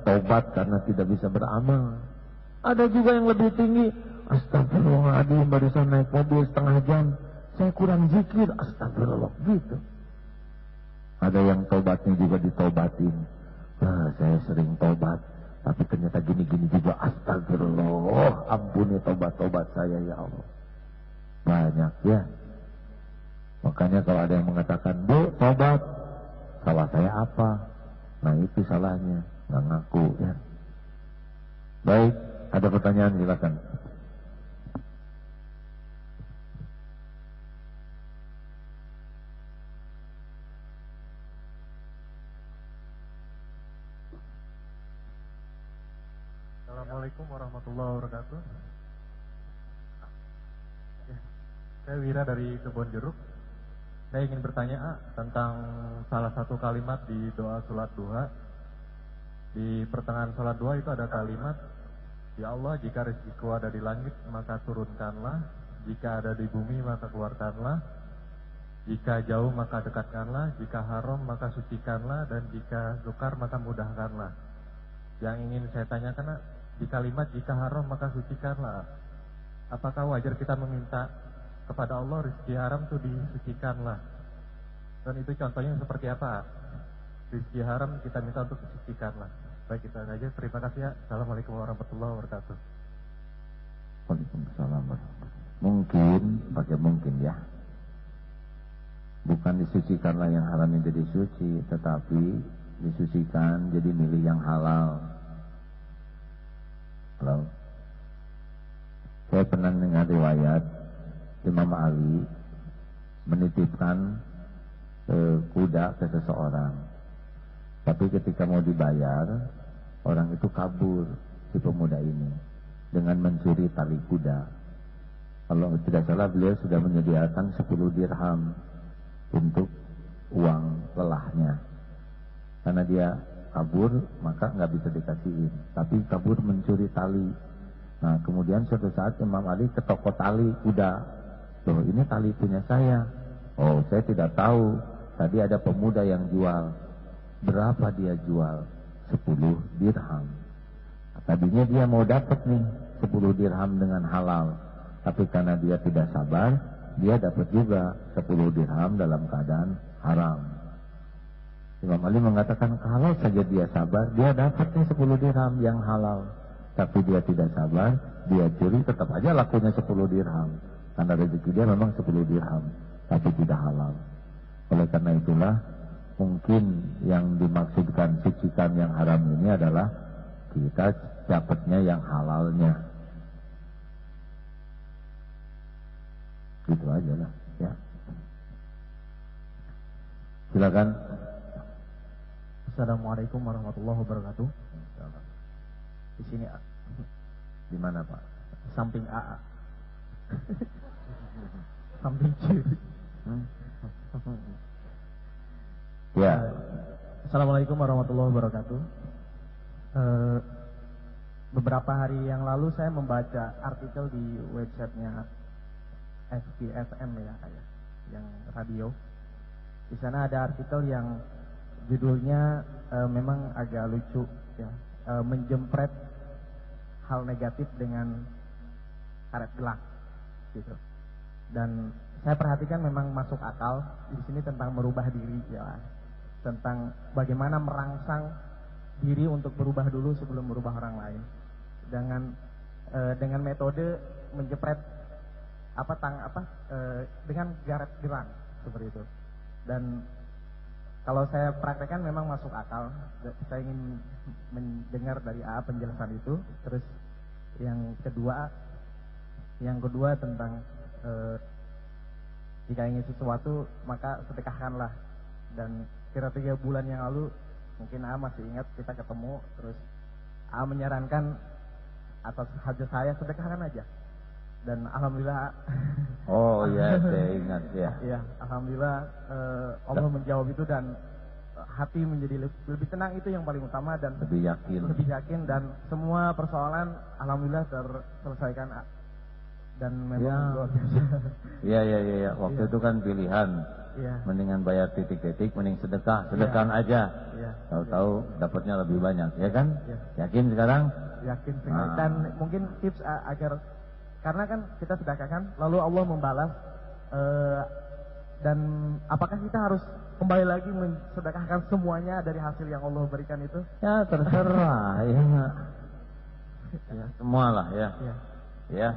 taubat karena tidak bisa beramal. Ada juga yang lebih tinggi. Astagfirullahaladzim, barusan naik mobil setengah jam, saya kurang zikir, astagfirullah, gitu. Ada yang taubatnya juga ditaubatin. Nah, saya sering taubat, tapi ternyata gini-gini juga, astagfirullah, ampuni taubat-taubat saya ya Allah. Banyak ya. Makanya kalau ada yang mengatakan, Bu, taubat, salah saya apa? Nah itu salahnya, nggak ngaku ya. Baik, ada pertanyaan silakan. Assalamualaikum warahmatullahi wabarakatuh. Ya, saya Wira dari Kebon Jeruk. Saya ingin bertanya tentang salah satu kalimat di doa sholat duha. Di pertengahan sholat duha itu ada kalimat, Ya Allah, jika rezekiku ada di langit maka turunkanlah, jika ada di bumi maka keluarkanlah, jika jauh maka dekatkanlah, jika haram maka sucikanlah, dan jika sukar maka mudahkanlah. Yang ingin saya tanyakan, di kalimat jika haram maka sucikanlah, apakah wajar kita meminta kepada Allah rezeki haram itu disucikanlah? Dan itu contohnya seperti apa? Rezeki haram kita minta untuk disucikanlah. Baik, itu saja. Terima kasih ya. Assalamualaikum warahmatullahi wabarakatuh. Waalaikumsalam. Mungkin, pakai mungkin ya. Bukan disucikanlah yang haram menjadi suci, tetapi disucikan jadi milih yang halal. Halo. Saya pernah dengar riwayat Imam Ali menitipkan kuda ke seseorang, tapi ketika mau dibayar, orang itu kabur, si pemuda ini, dengan mencuri tali kuda. Kalau tidak salah beliau sudah menyediakan 10 dirham untuk uang lelahnya. Karena dia kabur, maka nggak bisa dikasihin, tapi kabur mencuri tali. Nah kemudian suatu saat Imam Ali ke toko tali kuda. Loh, ini tali punya saya. Oh, saya tidak tahu. Tadi ada pemuda yang jual. Berapa dia jual? 10 dirham. Tadinya dia mau dapat nih 10 dirham dengan halal, tapi karena dia tidak sabar, dia dapat juga 10 dirham dalam keadaan haram. Imam Ali mengatakan kalau saja dia sabar, dia dapatnya 10 dirham yang halal. Tapi dia tidak sabar, dia curi, tetap aja lakunya 10 dirham. Karena rezeki dia memang 10 dirham, tapi tidak halal. Oleh karena itulah, mungkin yang dimaksudkan sucikan yang haram ini adalah kita dapatnya yang halalnya. Gitu aja lah ya. Silakan. Assalamualaikum warahmatullahi wabarakatuh. Di sini A. Di mana Pak? Samping A. Samping kiri. Ya. Assalamualaikum warahmatullahi wabarakatuh. Beberapa hari yang lalu saya membaca artikel di websitenya SPFM ya, yang radio. Di sana ada artikel yang judulnya memang agak lucu ya, menjempret hal negatif dengan karet gelang gitu. Dan saya perhatikan memang masuk akal di sini tentang merubah diri ya, tentang bagaimana merangsang diri untuk berubah dulu sebelum merubah orang lain dengan metode menjepret dengan karet gelang seperti itu. Dan kalau saya praktekkan memang masuk akal. Saya ingin mendengar dari A penjelasan itu. Terus yang kedua tentang jika ingin sesuatu maka sedekahkanlah. Dan kira 3 bulan yang lalu mungkin A masih ingat kita ketemu, terus A menyarankan atas hajat saya sedekahkan aja. Dan alhamdulillah. Oh ya, saya ingat ya. Iya, alhamdulillah Allah menjawab itu dan hati menjadi lebih tenang, itu yang paling utama, dan Lebih yakin. dan semua persoalan alhamdulillah terselesaikan dan memang luar biasa. Iya. Waktu itu kan pilihan. Iya. Mendingan bayar titik-titik, mending sedekah aja. Iya. Tahu-tahu dapatnya lebih banyak, ya kan? Iya. Yakin sekarang? Yakin sekali. Dan mungkin tips agar, karena kan kita sedekahkan lalu Allah membalas, dan apakah kita harus kembali lagi mensedekahkan semuanya dari hasil yang Allah berikan itu? Ya terserah ya. Ya semualah ya. Ya,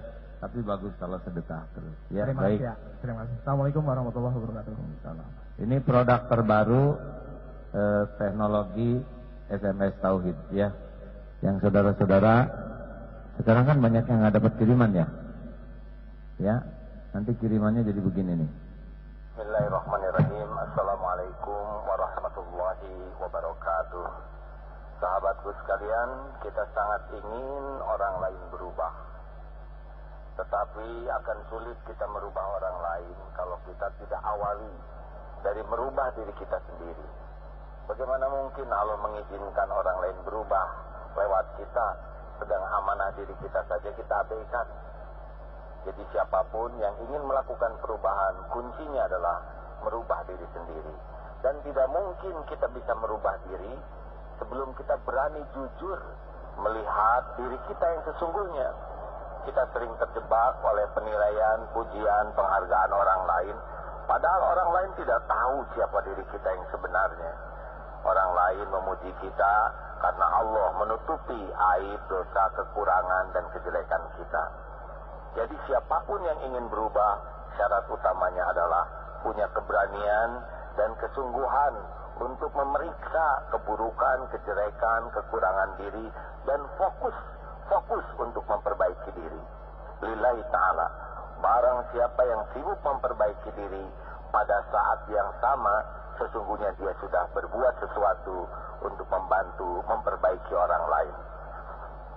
tapi bagus kalau sedekah terus. Ya, terima baik. kasih ya. Terima kasih. Assalamualaikum warahmatullahi wabarakatuh. Ini produk terbaru teknologi SMS Tauhid ya. Yang saudara-saudara sekarang kan banyak yang nggak dapat kiriman ya. Ya, nanti kirimannya jadi begini nih. Bismillahirrahmanirrahim. Assalamualaikum warahmatullahi wabarakatuh. Sahabatku sekalian, kita sangat ingin orang lain berubah. Tetapi akan sulit kita merubah orang lain kalau kita tidak awali dari merubah diri kita sendiri. Bagaimana mungkin Allah mengizinkan orang lain berubah lewat kita, sedang amanah diri kita saja kita abaikan. Jadi siapapun yang ingin melakukan perubahan, kuncinya adalah merubah diri sendiri. Dan tidak mungkin kita bisa merubah diri sebelum kita berani jujur melihat diri kita yang sesungguhnya. Kita sering terjebak oleh penilaian, pujian, penghargaan orang lain. Padahal orang lain tidak tahu siapa diri kita yang sebenarnya. Orang lain memuji kita karena Allah menutupi aib, dosa, kekurangan, dan kejelekan kita. Jadi siapapun yang ingin berubah, syarat utamanya adalah punya keberanian dan kesungguhan untuk memeriksa keburukan, kejelekan, kekurangan diri, dan fokus untuk memperbaiki diri. Lillahi ta'ala, barang siapa yang sibuk memperbaiki diri, pada saat yang sama sesungguhnya dia sudah berbuat sesuatu untuk membantu memperbaiki orang lain.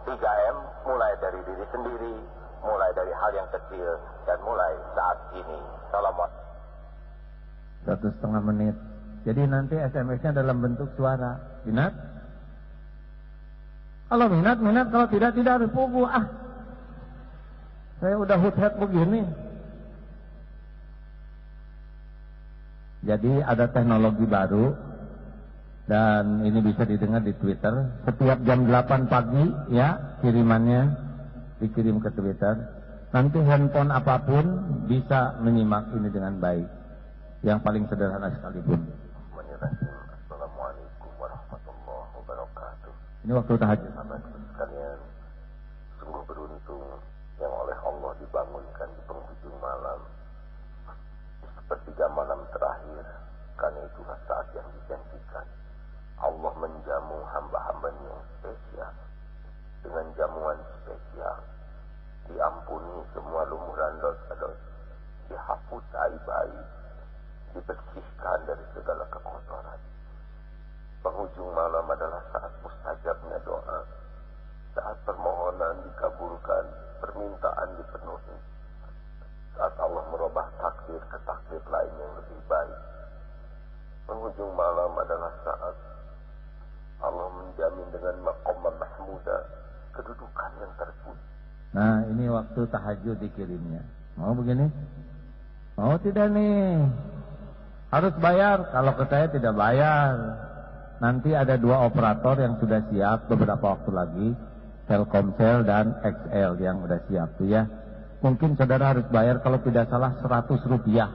3M, mulai dari diri sendiri, mulai dari hal yang kecil, dan mulai saat ini. Assalamualaikum. 1,5 menit. Jadi nanti SMS-nya dalam bentuk suara. Minat? Kalau minat. Kalau tidak harus pugu. Saya udah hut-hat begini. Jadi ada teknologi baru, dan ini bisa didengar di Twitter. Setiap jam 8 pagi ya, kirimannya dikirim ke Twitter. Nanti handphone apapun bisa menyimak ini dengan baik. Yang paling sederhana sekalipun. Assalamualaikum warahmatullahi wabarakatuh. Ini waktu tahajud. Sahabatku sekalian, sungguh beruntung yang oleh Allah dibangunkan di penghujung malam, di sepertiga malam terakhir, karena itulah saat yang dijanjikan. Allah menjamu hamba-hambanya yang spesial dengan jamuan spesial. Diampuni semua lumuran dosa-dosa, dihapus aib-aib, dibersihkan dari segala kekotoran. Penghujung malam adalah saat mustajabnya doa, saat permohonan dikabulkan, permintaan dipenuhi, saat Allah merubah takdir ke takdir lain yang lebih baik. Penghujung malam adalah saat Allah menjamin dengan maqam mahmuda, kedudukan yang terpuji. Nah, ini waktu tahajud dikirimnya. Mau begini? Mau tidak nih? Harus bayar. Kalau ke saya tidak bayar. Nanti ada 2 operator yang sudah siap beberapa waktu lagi, Telkomsel dan XL yang sudah siap tuh ya. Mungkin saudara harus bayar kalau tidak salah 100 rupiah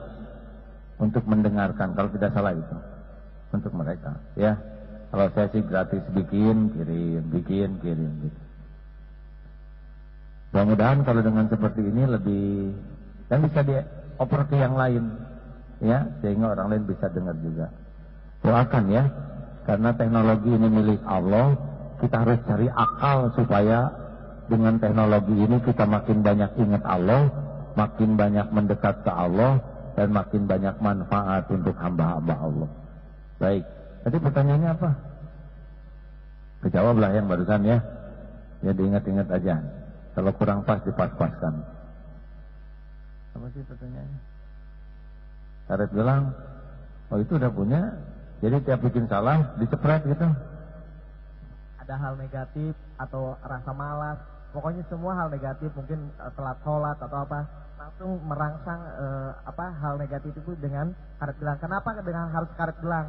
untuk mendengarkan, kalau tidak salah itu untuk mereka ya. Kalau saya sih gratis bikin, kirim gitu. Mudah-mudahan kalau dengan seperti ini lebih, dan bisa dioper ke yang lain ya, sehingga orang lain bisa dengar juga. Doakan ya, karena teknologi ini milik Allah. Kita harus cari akal supaya dengan teknologi ini kita makin banyak ingat Allah, makin banyak mendekat ke Allah, dan makin banyak manfaat untuk hamba-hamba Allah. Baik, tadi pertanyaannya apa? Kejawablah yang barusan ya. Ya diingat-ingat aja. Kalau kurang pas dipas-paskan. Apa sih pertanyaannya? Karet gelang. Oh itu udah punya. Jadi tiap bikin salah dicepret gitu. Ada hal negatif atau rasa malas, pokoknya semua hal negatif, mungkin telat sholat atau apa, langsung merangsang hal negatif itu dengan karet gelang. Kenapa dengan harus karet gelang?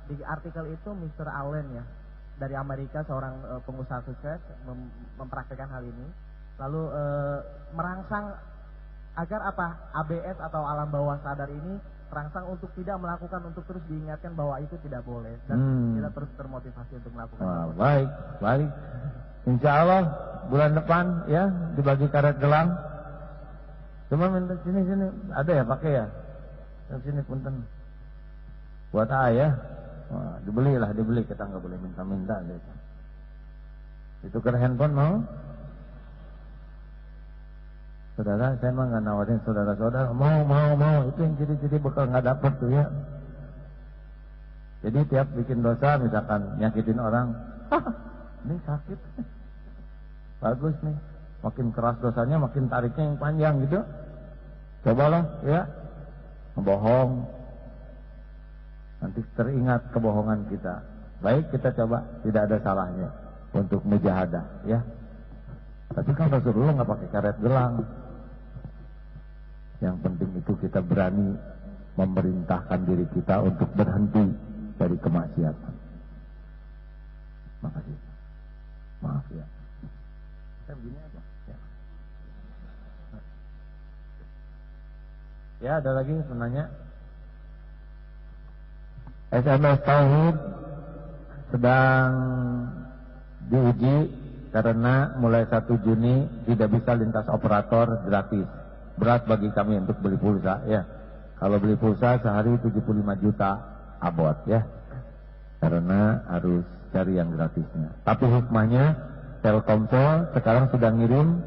Di artikel itu Mr. Allen ya, dari Amerika, seorang pengusaha sukses mempraktikkan hal ini, lalu merangsang agar ABS atau alam bawah sadar ini terangsang untuk tidak melakukan, untuk terus diingatkan bahwa itu tidak boleh, dan kita terus termotivasi untuk melakukan. Wah, baik. Insya Allah bulan depan ya dibagi karet gelang. Cuma minta sini ada ya pakai ya. Sini punten. Buat ya. Wah, dibeli, kita nggak boleh minta-minta gitu. Itu ke handphone mau? Saudara, saya mah nggak nawarin saudara-saudara. Mau. Itu yang jadi bekal nggak dapet tuh ya. Jadi tiap bikin dosa, misalkan nyakitin orang, ini sakit. Bagus nih. Makin keras dosanya, makin tariknya yang panjang gitu. Cobalah ya. Bohong. Nanti teringat kebohongan kita. Baik, kita coba, tidak ada salahnya untuk mujahadah ya. Tapi kan Rasulullah nggak pakai karet gelang. Yang penting itu kita berani memerintahkan diri kita untuk berhenti dari kemaksiatan. Makasih. Maaf ya. Saya begini aja. Ya, ada lagi penanya. SMS Tauhid sedang diuji karena mulai 1 Juni tidak bisa lintas operator gratis. Berat bagi kami untuk beli pulsa ya. Kalau beli pulsa sehari 75 juta abot ya. Karena harus cari yang gratisnya. Tapi hikmahnya Telkomsel sekarang sudah ngirim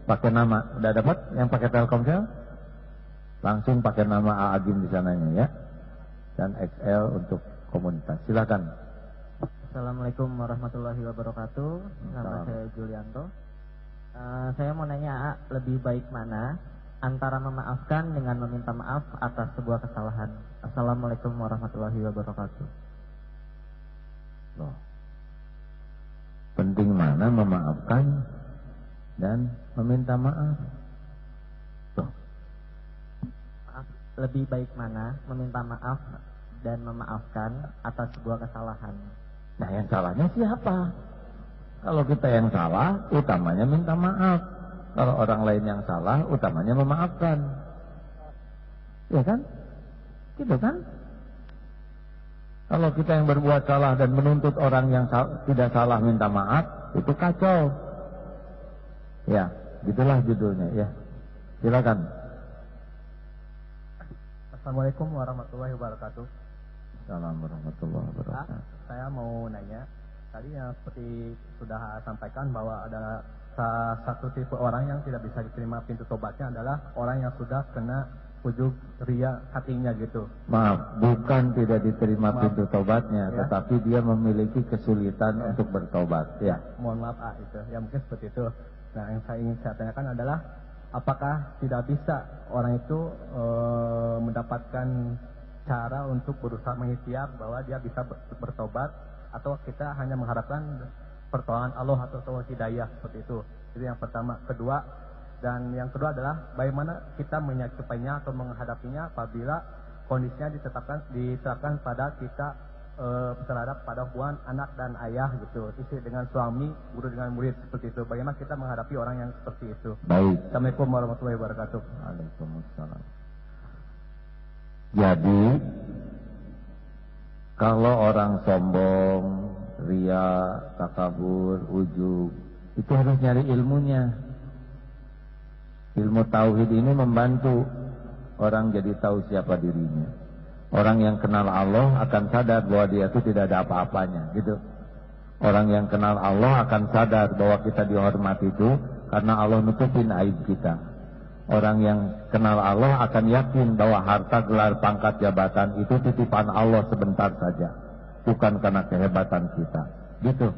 pakai nama. Udah dapat yang pakai Telkomsel? Langsung pakai nama Aagim di sananya ya. Dan XL untuk komunitas. Silakan. Assalamualaikum warahmatullahi wabarakatuh. Nama saya Julianto. Saya mau nanya, lebih baik mana antara memaafkan dengan meminta maaf atas sebuah kesalahan? Assalamualaikum warahmatullahi wabarakatuh. Loh. Penting mana memaafkan dan meminta maaf? Loh. Lebih baik mana meminta maaf dan memaafkan atas sebuah kesalahan? Nah, yang salahnya siapa? Kalau kita yang salah, utamanya minta maaf. Kalau orang lain yang salah, utamanya memaafkan. Ya kan? Gitu kan? Kalau kita yang berbuat salah dan menuntut orang yang tidak salah minta maaf, itu kacau. Ya, gitulah judulnya ya. Silakan. Assalamualaikum warahmatullahi wabarakatuh. Assalamualaikum warahmatullahi wabarakatuh. Saya mau nanya, tadi yang seperti sudah sampaikan bahwa ada salah satu tipe orang yang tidak bisa diterima pintu tobatnya adalah orang yang sudah kena ujub ria hatinya gitu. Maaf, bukan tidak diterima pintu tobatnya, ya, tetapi dia memiliki kesulitan untuk bertobat. Ya. Mohon maaf itu, ya mungkin seperti itu. Nah, yang ingin saya tanyakan adalah, apakah tidak bisa orang itu mendapatkan cara untuk berusaha mengikhtiar bahwa dia bisa bertobat, atau kita hanya mengharapkan pertolongan Allah atau hidayah seperti itu. Itu yang pertama. Dan yang kedua adalah bagaimana kita menyakipainya atau menghadapinya apabila kondisinya diterapkan pada kita terhadap pada hubungan anak dan ayah gitu, istri dengan suami, guru dengan murid seperti itu. Bagaimana kita menghadapi orang yang seperti itu? Baik. Assalamualaikum warahmatullahi wabarakatuh. Waalaikumsalam. Jadi kalau orang sombong, ria, takabur, ujub, itu harus nyari ilmunya. Ilmu tauhid ini membantu orang jadi tahu siapa dirinya. Orang yang kenal Allah akan sadar bahwa dia itu tidak ada apa-apanya, gitu. Orang yang kenal Allah akan sadar bahwa kita dihormati itu karena Allah nutupin aib kita. Orang yang kenal Allah akan yakin bahwa harta, gelar, pangkat, jabatan itu titipan Allah sebentar saja, bukan karena kehebatan kita, gitu.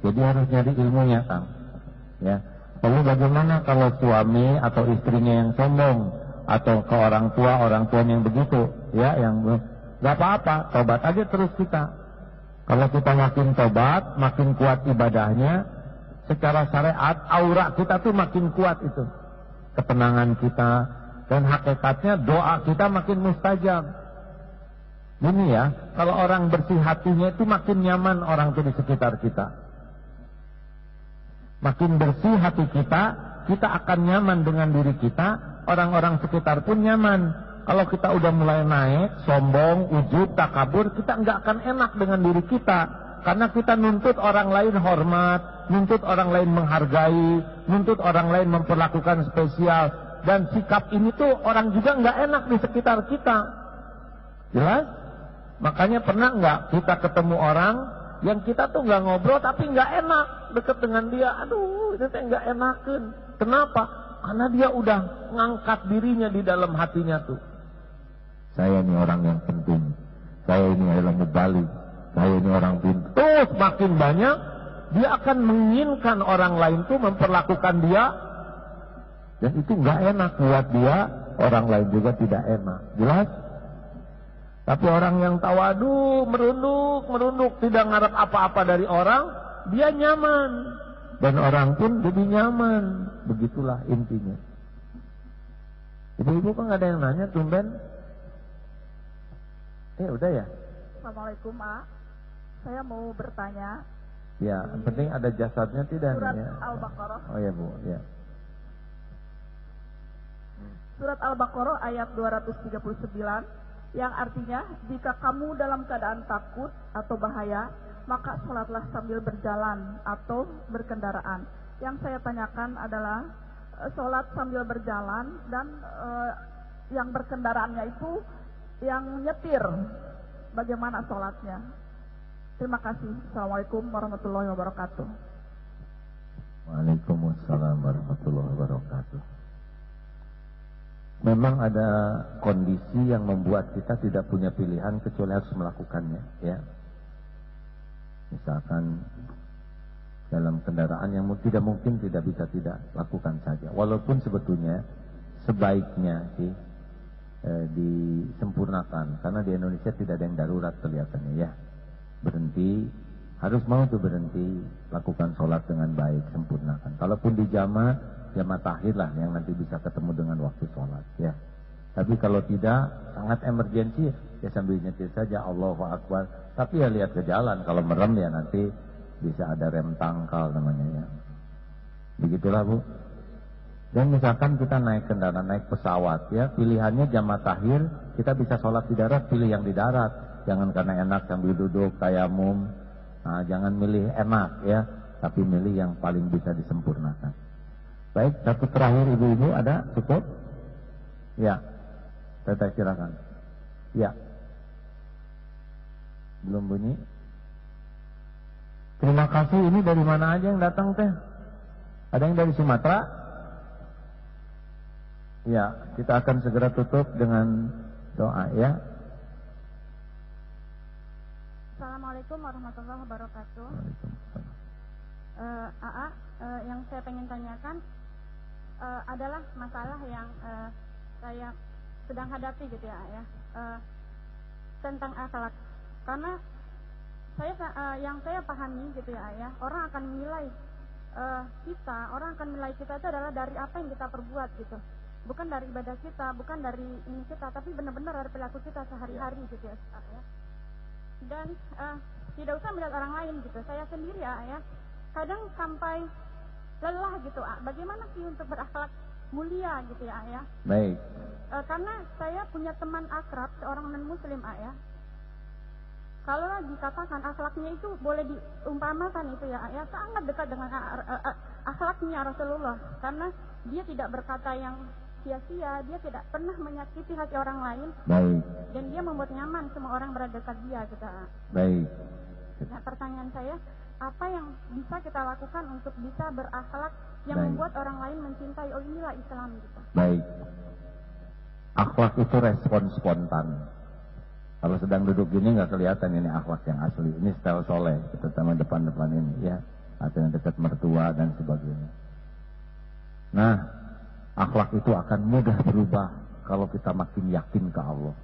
Jadi harus nyari ilmunya, Kang. Ya. Lalu bagaimana kalau suami atau istrinya yang sombong, atau ke orang tua yang begitu, ya, yang nggak apa-apa, tobat aja terus kita. Kalau kita makin tobat, makin kuat ibadahnya, secara syariat aura kita tuh makin kuat itu, ketenangan kita, dan hakikatnya doa kita makin mustajab. Ini ya, kalau orang bersih hatinya itu makin nyaman orang tuh di sekitar kita. Makin bersih hati kita, kita akan nyaman dengan diri kita, orang-orang sekitar pun nyaman. Kalau kita udah mulai naik, sombong, ujub, takabur, kita nggak akan enak dengan diri kita. Karena kita nuntut orang lain hormat, nuntut orang lain menghargai, nuntut orang lain memperlakukan spesial. Dan sikap ini tuh orang juga nggak enak di sekitar kita. Jelas? Makanya pernah nggak kita ketemu orang yang kita tuh nggak ngobrol tapi nggak enak deket dengan dia. Aduh, itu teh nggak enakeun. Kenapa? Karena dia udah ngangkat dirinya di dalam hatinya tuh. Saya ini orang yang penting. Saya ini adalah mubalik. Saya ini orang pintar. Terus makin banyak dia akan menginginkan orang lain tuh memperlakukan dia. Dan itu nggak enak buat dia. Orang lain juga tidak enak. Jelas? Tapi orang yang tawadu, merunduk, tidak ngarep apa-apa dari orang, dia nyaman. Dan orang pun jadi nyaman. Begitulah intinya. Ibu-ibu kok nggak ada yang nanya, tumben? Udah ya? Assalamualaikum, Mak. Saya mau bertanya. Ya, yang penting ada jasadnya tidak? Surat ya? Al-Baqarah. Oh ya, Bu. Ya. Surat Al-Baqarah ayat 239. Yang artinya, jika kamu dalam keadaan takut atau bahaya, maka sholatlah sambil berjalan atau berkendaraan. Yang saya tanyakan adalah sholat sambil berjalan dan yang berkendaraannya itu yang nyetir. Bagaimana sholatnya? Terima kasih. Assalamualaikum warahmatullahi wabarakatuh. Waalaikumsalam warahmatullahi wabarakatuh. Memang ada kondisi yang membuat kita tidak punya pilihan kecuali harus melakukannya, ya. Misalkan dalam kendaraan yang tidak mungkin tidak bisa tidak lakukan saja. Walaupun sebetulnya sebaiknya sih disempurnakan, karena di Indonesia tidak ada yang darurat kelihatannya, ya. Berhenti, harus mau tuh berhenti, lakukan sholat dengan baik, sempurnakan. Kalaupun di jamaah takhir lah yang nanti bisa ketemu dengan waktu sholat, ya. Tapi kalau tidak, sangat emergensi, ya sambil nyetir saja, Allahu Akbar. Tapi ya lihat ke jalan, kalau merem ya nanti bisa ada rem tangkal namanya, ya. Begitulah, Bu. Dan misalkan kita naik kendaraan, naik pesawat, ya, pilihannya jamaah takhir, kita bisa sholat di darat, pilih yang di darat. Jangan karena enak sambil duduk, tayamum. Nah, jangan milih enak, ya, tapi milih yang paling bisa disempurnakan. Baik, satu terakhir ibu-ibu ada cukup? Ya, Teteh silakan. Ya, belum bunyi. Terima kasih. Ini dari mana aja yang datang teh? Ada yang dari Sumatera? Ya, kita akan segera tutup dengan doa, ya. Assalamualaikum warahmatullahi wabarakatuh. Yang saya pengen tanyakan adalah masalah yang saya sedang hadapi gitu ya, tentang akhlak. Karena yang saya pahami gitu ya, orang akan menilai kita itu adalah dari apa yang kita perbuat gitu, bukan dari ibadah kita, bukan dari ini kita, tapi benar-benar dari perilaku kita sehari-hari gitu ya. Dan tidak usah melihat orang lain gitu. Saya sendiri ya, kadang sampai lelah gitu. Bagaimana sih untuk berakhlak mulia gitu ya? Baik. Karena saya punya teman akrab seorang non muslim ya. Kalau dikatakan akhlaknya itu boleh diumpamakan itu ya, sangat dekat dengan akhlaknya Rasulullah. Karena dia tidak berkata yang sia-sia, dia tidak pernah menyakiti hati orang lain. Baik. Dan dia membuat nyaman semua orang berada dekat dia gitu. Baik. Nah, pertanyaan saya, apa yang bisa kita lakukan untuk bisa berakhlak yang Baik. membuat orang lain mencintai? Oh, inilah Islam gitu. Baik. Akhlak itu respon spontan. Kalau sedang duduk gini nggak kelihatan ini akhlak yang asli. Ini style soleh, terutama depan-depan ini, ya. Atau yang dekat mertua dan sebagainya. Nah, akhlak itu akan mudah berubah kalau kita makin yakin ke Allah.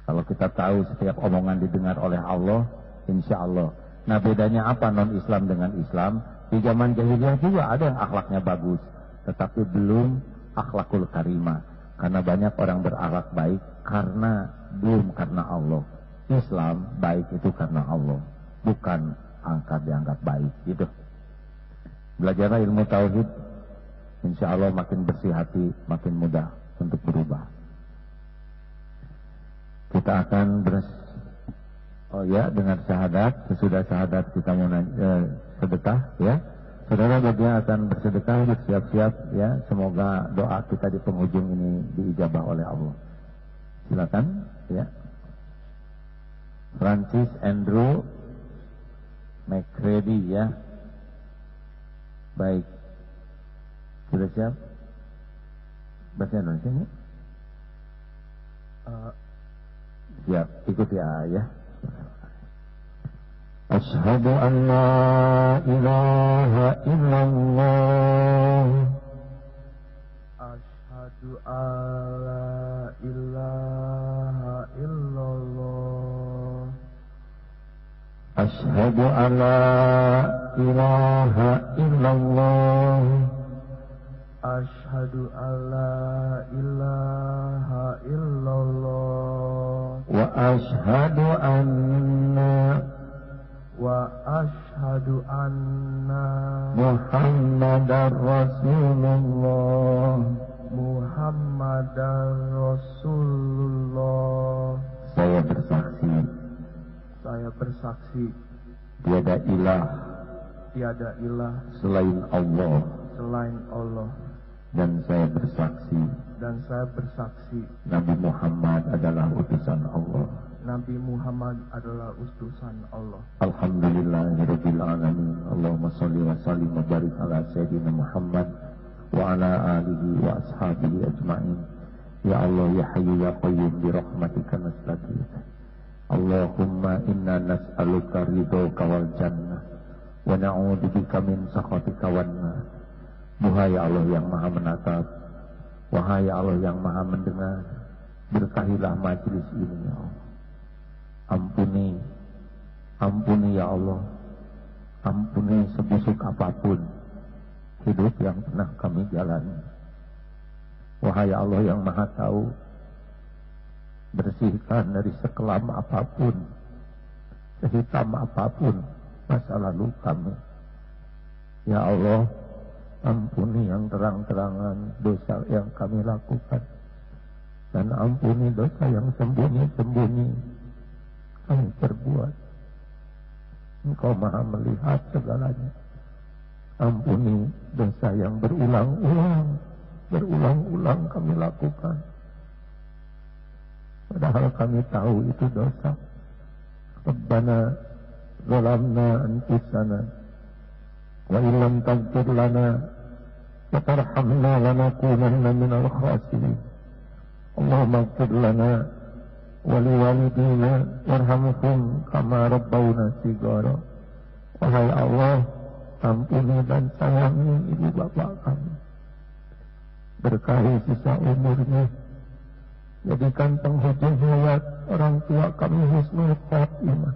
Kalau kita tahu setiap omongan didengar oleh Allah, insya Allah. Nah, bedanya apa non-Islam dengan Islam? Di zaman jahiliyah juga ada yang akhlaknya bagus, tetapi belum akhlakul karimah. Karena banyak orang berakhlak baik belum karena Allah. Islam baik itu karena Allah, bukan dianggap baik gitu. Belajarlah ilmu tauhid, insya Allah makin bersih hati, makin mudah untuk berubah. Kita akan dengar syahadat. Sesudah syahadat kita mau sedekah ya. Saudara bagi yang akan bersedekah bersiap-siap ya. Semoga doa kita di penghujung ini diijabah oleh Allah. Silakan ya. Francis Andrew McCready ya. Baik. Sudah siap? Bahasa Indonesia ini? Siap, ikuti ya. Asyhadu an la ilaha illallah. Asyhadu an la ilaha illallah. Asyhadu an la ilaha illallah. Asyhadu an la ilaha illallah. Wa asyhadu anna Muhammadar Rasulullah. Muhammadar Rasulullah. Saya bersaksi tiada ilah selain Allah. Dan saya bersaksi Nabi Muhammad adalah utusan Allah. Alhamdulillahirabbil alamin. Allahumma shalli wa sallim wa barik ala sayyidina Muhammad wa ala alihi wa ashabihi ajma'in. Ya Allah ya Hayyu ya Qayyum bi rahmatika nastaghith. Allahumma inna nas'aluka ridhaka wal jannah wa na'udzubika min sakhatika wan nar. Wahai Allah yang maha menatap, wahai Allah yang maha mendengar, berkahilah majlis ini ya Allah. Ampuni ya Allah, ampuni sebusuk apapun hidup yang pernah kami jalani. Wahai Allah yang maha tahu, bersihkan dari sekelam apapun, sehitam apapun masa lalu kami. Ya Allah, ampuni yang terang-terangan dosa yang kami lakukan, dan ampuni dosa yang sembunyi-sembunyi kami perbuat. Engkau maha melihat segalanya. Ampuni dosa yang berulang-ulang kami lakukan, padahal kami tahu itu dosa. Rabbana zalamna anfusana wa illam taghfir lana wa tarhamna lanakunanna minal khasirin. Allahumma ighfir lana wa liwalidina warhamhum kama rabbawna shighara. Wahai Allah, ampuni dan sayangi ibu bapak kami, berkahi sisa umurnya, jadikan penghujung hayat orang tua kami husnul khotimah.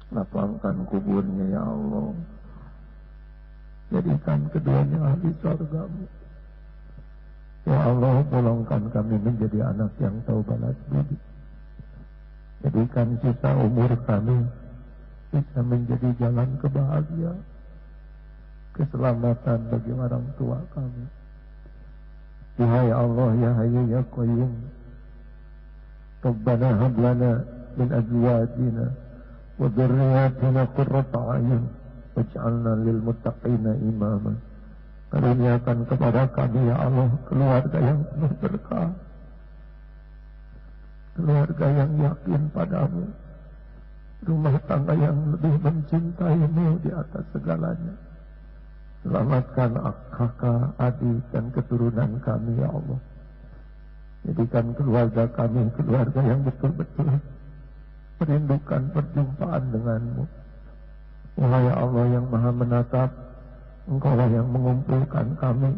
Lapangkan kuburnya ya Allah, jadikan keduanya ahli surga-Mu. Ya Allah, tolongkan kami menjadi anak yang taubat budi. Jadikan sisa umur kami bisa menjadi jalan kebahagiaan, keselamatan bagi orang tua kami. Wahai Allah ya Hayyu ya Qayyum, Rabbana hab lana min azwajina wa dhurriyyatina qurrata a'yun waj'alna lil muttaqina imama. Karuniakan kepada kami ya Allah keluarga yang penuh berkah, keluarga yang yakin padamu, rumah tangga yang lebih mencintai-Mu di atas segalanya. Selamatkan kakak, adik, dan keturunan kami ya Allah. Jadikan keluarga kami keluarga yang betul-betul merindukan perjumpaan dengan-Mu. Wahai Allah yang maha menatap, Engkau lah yang mengumpulkan kami.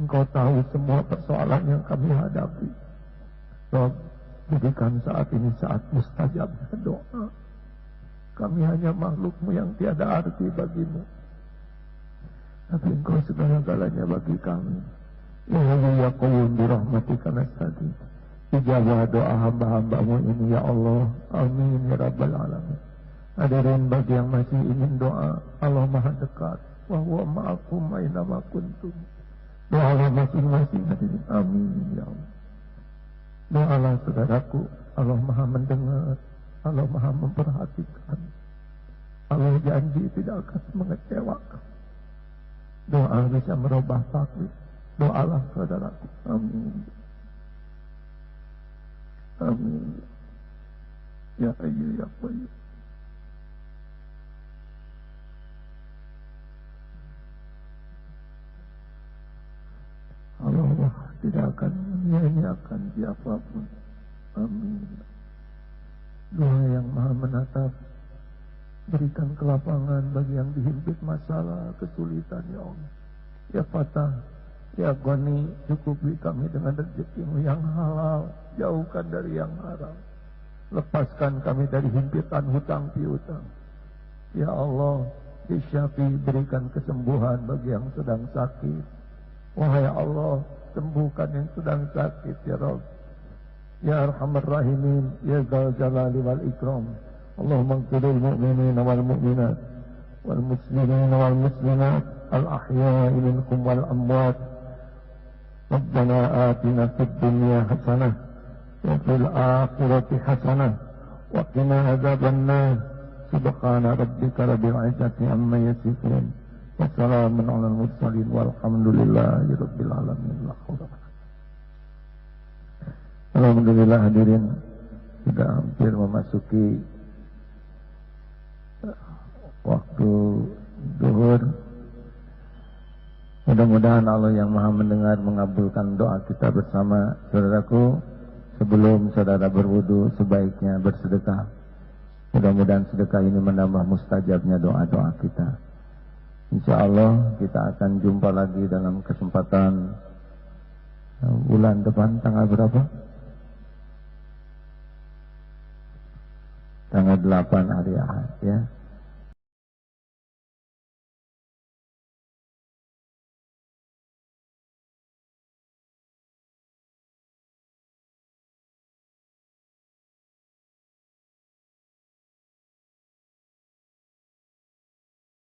Engkau tahu semua persoalan yang kami hadapi. Rabb, jadikan saat ini saat mustajabnya doa. Kami hanya makhlukmu yang tiada arti bagimu, tapi Engkau segala-galanya bagi kami. Ya Hayyu ya Qayyum birahmatika nasta'in. Ijabah doa hamba-hambamu ini ya Allah. Amin ya Rabbal Alamin. Hadirin bagi yang masih ingin doa, Allah Maha dekat. Wa huwa ma'akum aina ma kuntum. Doalah masing-masing hadirin. Amin ya Allah. Doalah saudaraku, Allah Maha mendengar, Allah Maha memperhatikan. Allah janji tidak akan mengecewakan. Doa bisa merubah takdir. Doalah saudaraku. Amin. Amin. Ya Hayyu ya Qayyum. Allah tidak akan menyanyiakan siapapun. Amin. Doa yang Maha menatap, berikan kelapangan bagi yang dihimpit masalah, kesulitan ya Allah. Ya Fatah, ya Ghani, cukupi kami dengan rezekimu yang halal, jauhkan dari yang haram. Lepaskan kami dari himpitan hutang piutang. Ya Allah, ya Syafi, berikan kesembuhan bagi yang sedang sakit. Wahai Allah, sembuhkan yang sedang sakit ya Rabb. Ya Arhamar Rahimin, ya Dzal Jalali wal Ikram. Allahumma ighfiril mu'minina wal mu'minat wal muslimina wal muslimat al ahya'i minkum wal amwat. Rabbana atina fid dunya hasanah wa fil akhirati hasanah wa qina adzabannar. Subhana rabbika rabbil izzati amma yasifun. Wassalamun ala al-mursalin walhamdulillahi rabbil alamin. Alhamdulillah hadirin, sudah hampir memasuki waktu zuhur. Mudah-mudahan Allah yang Maha mendengar mengabulkan doa kita bersama. Saudaraku, sebelum saudara berwudu sebaiknya bersedekah. Mudah-mudahan sedekah ini menambah mustajabnya doa-doa kita. Insya Allah kita akan jumpa lagi dalam kesempatan bulan depan. Tanggal berapa? Tanggal 8 hari Ahad ya.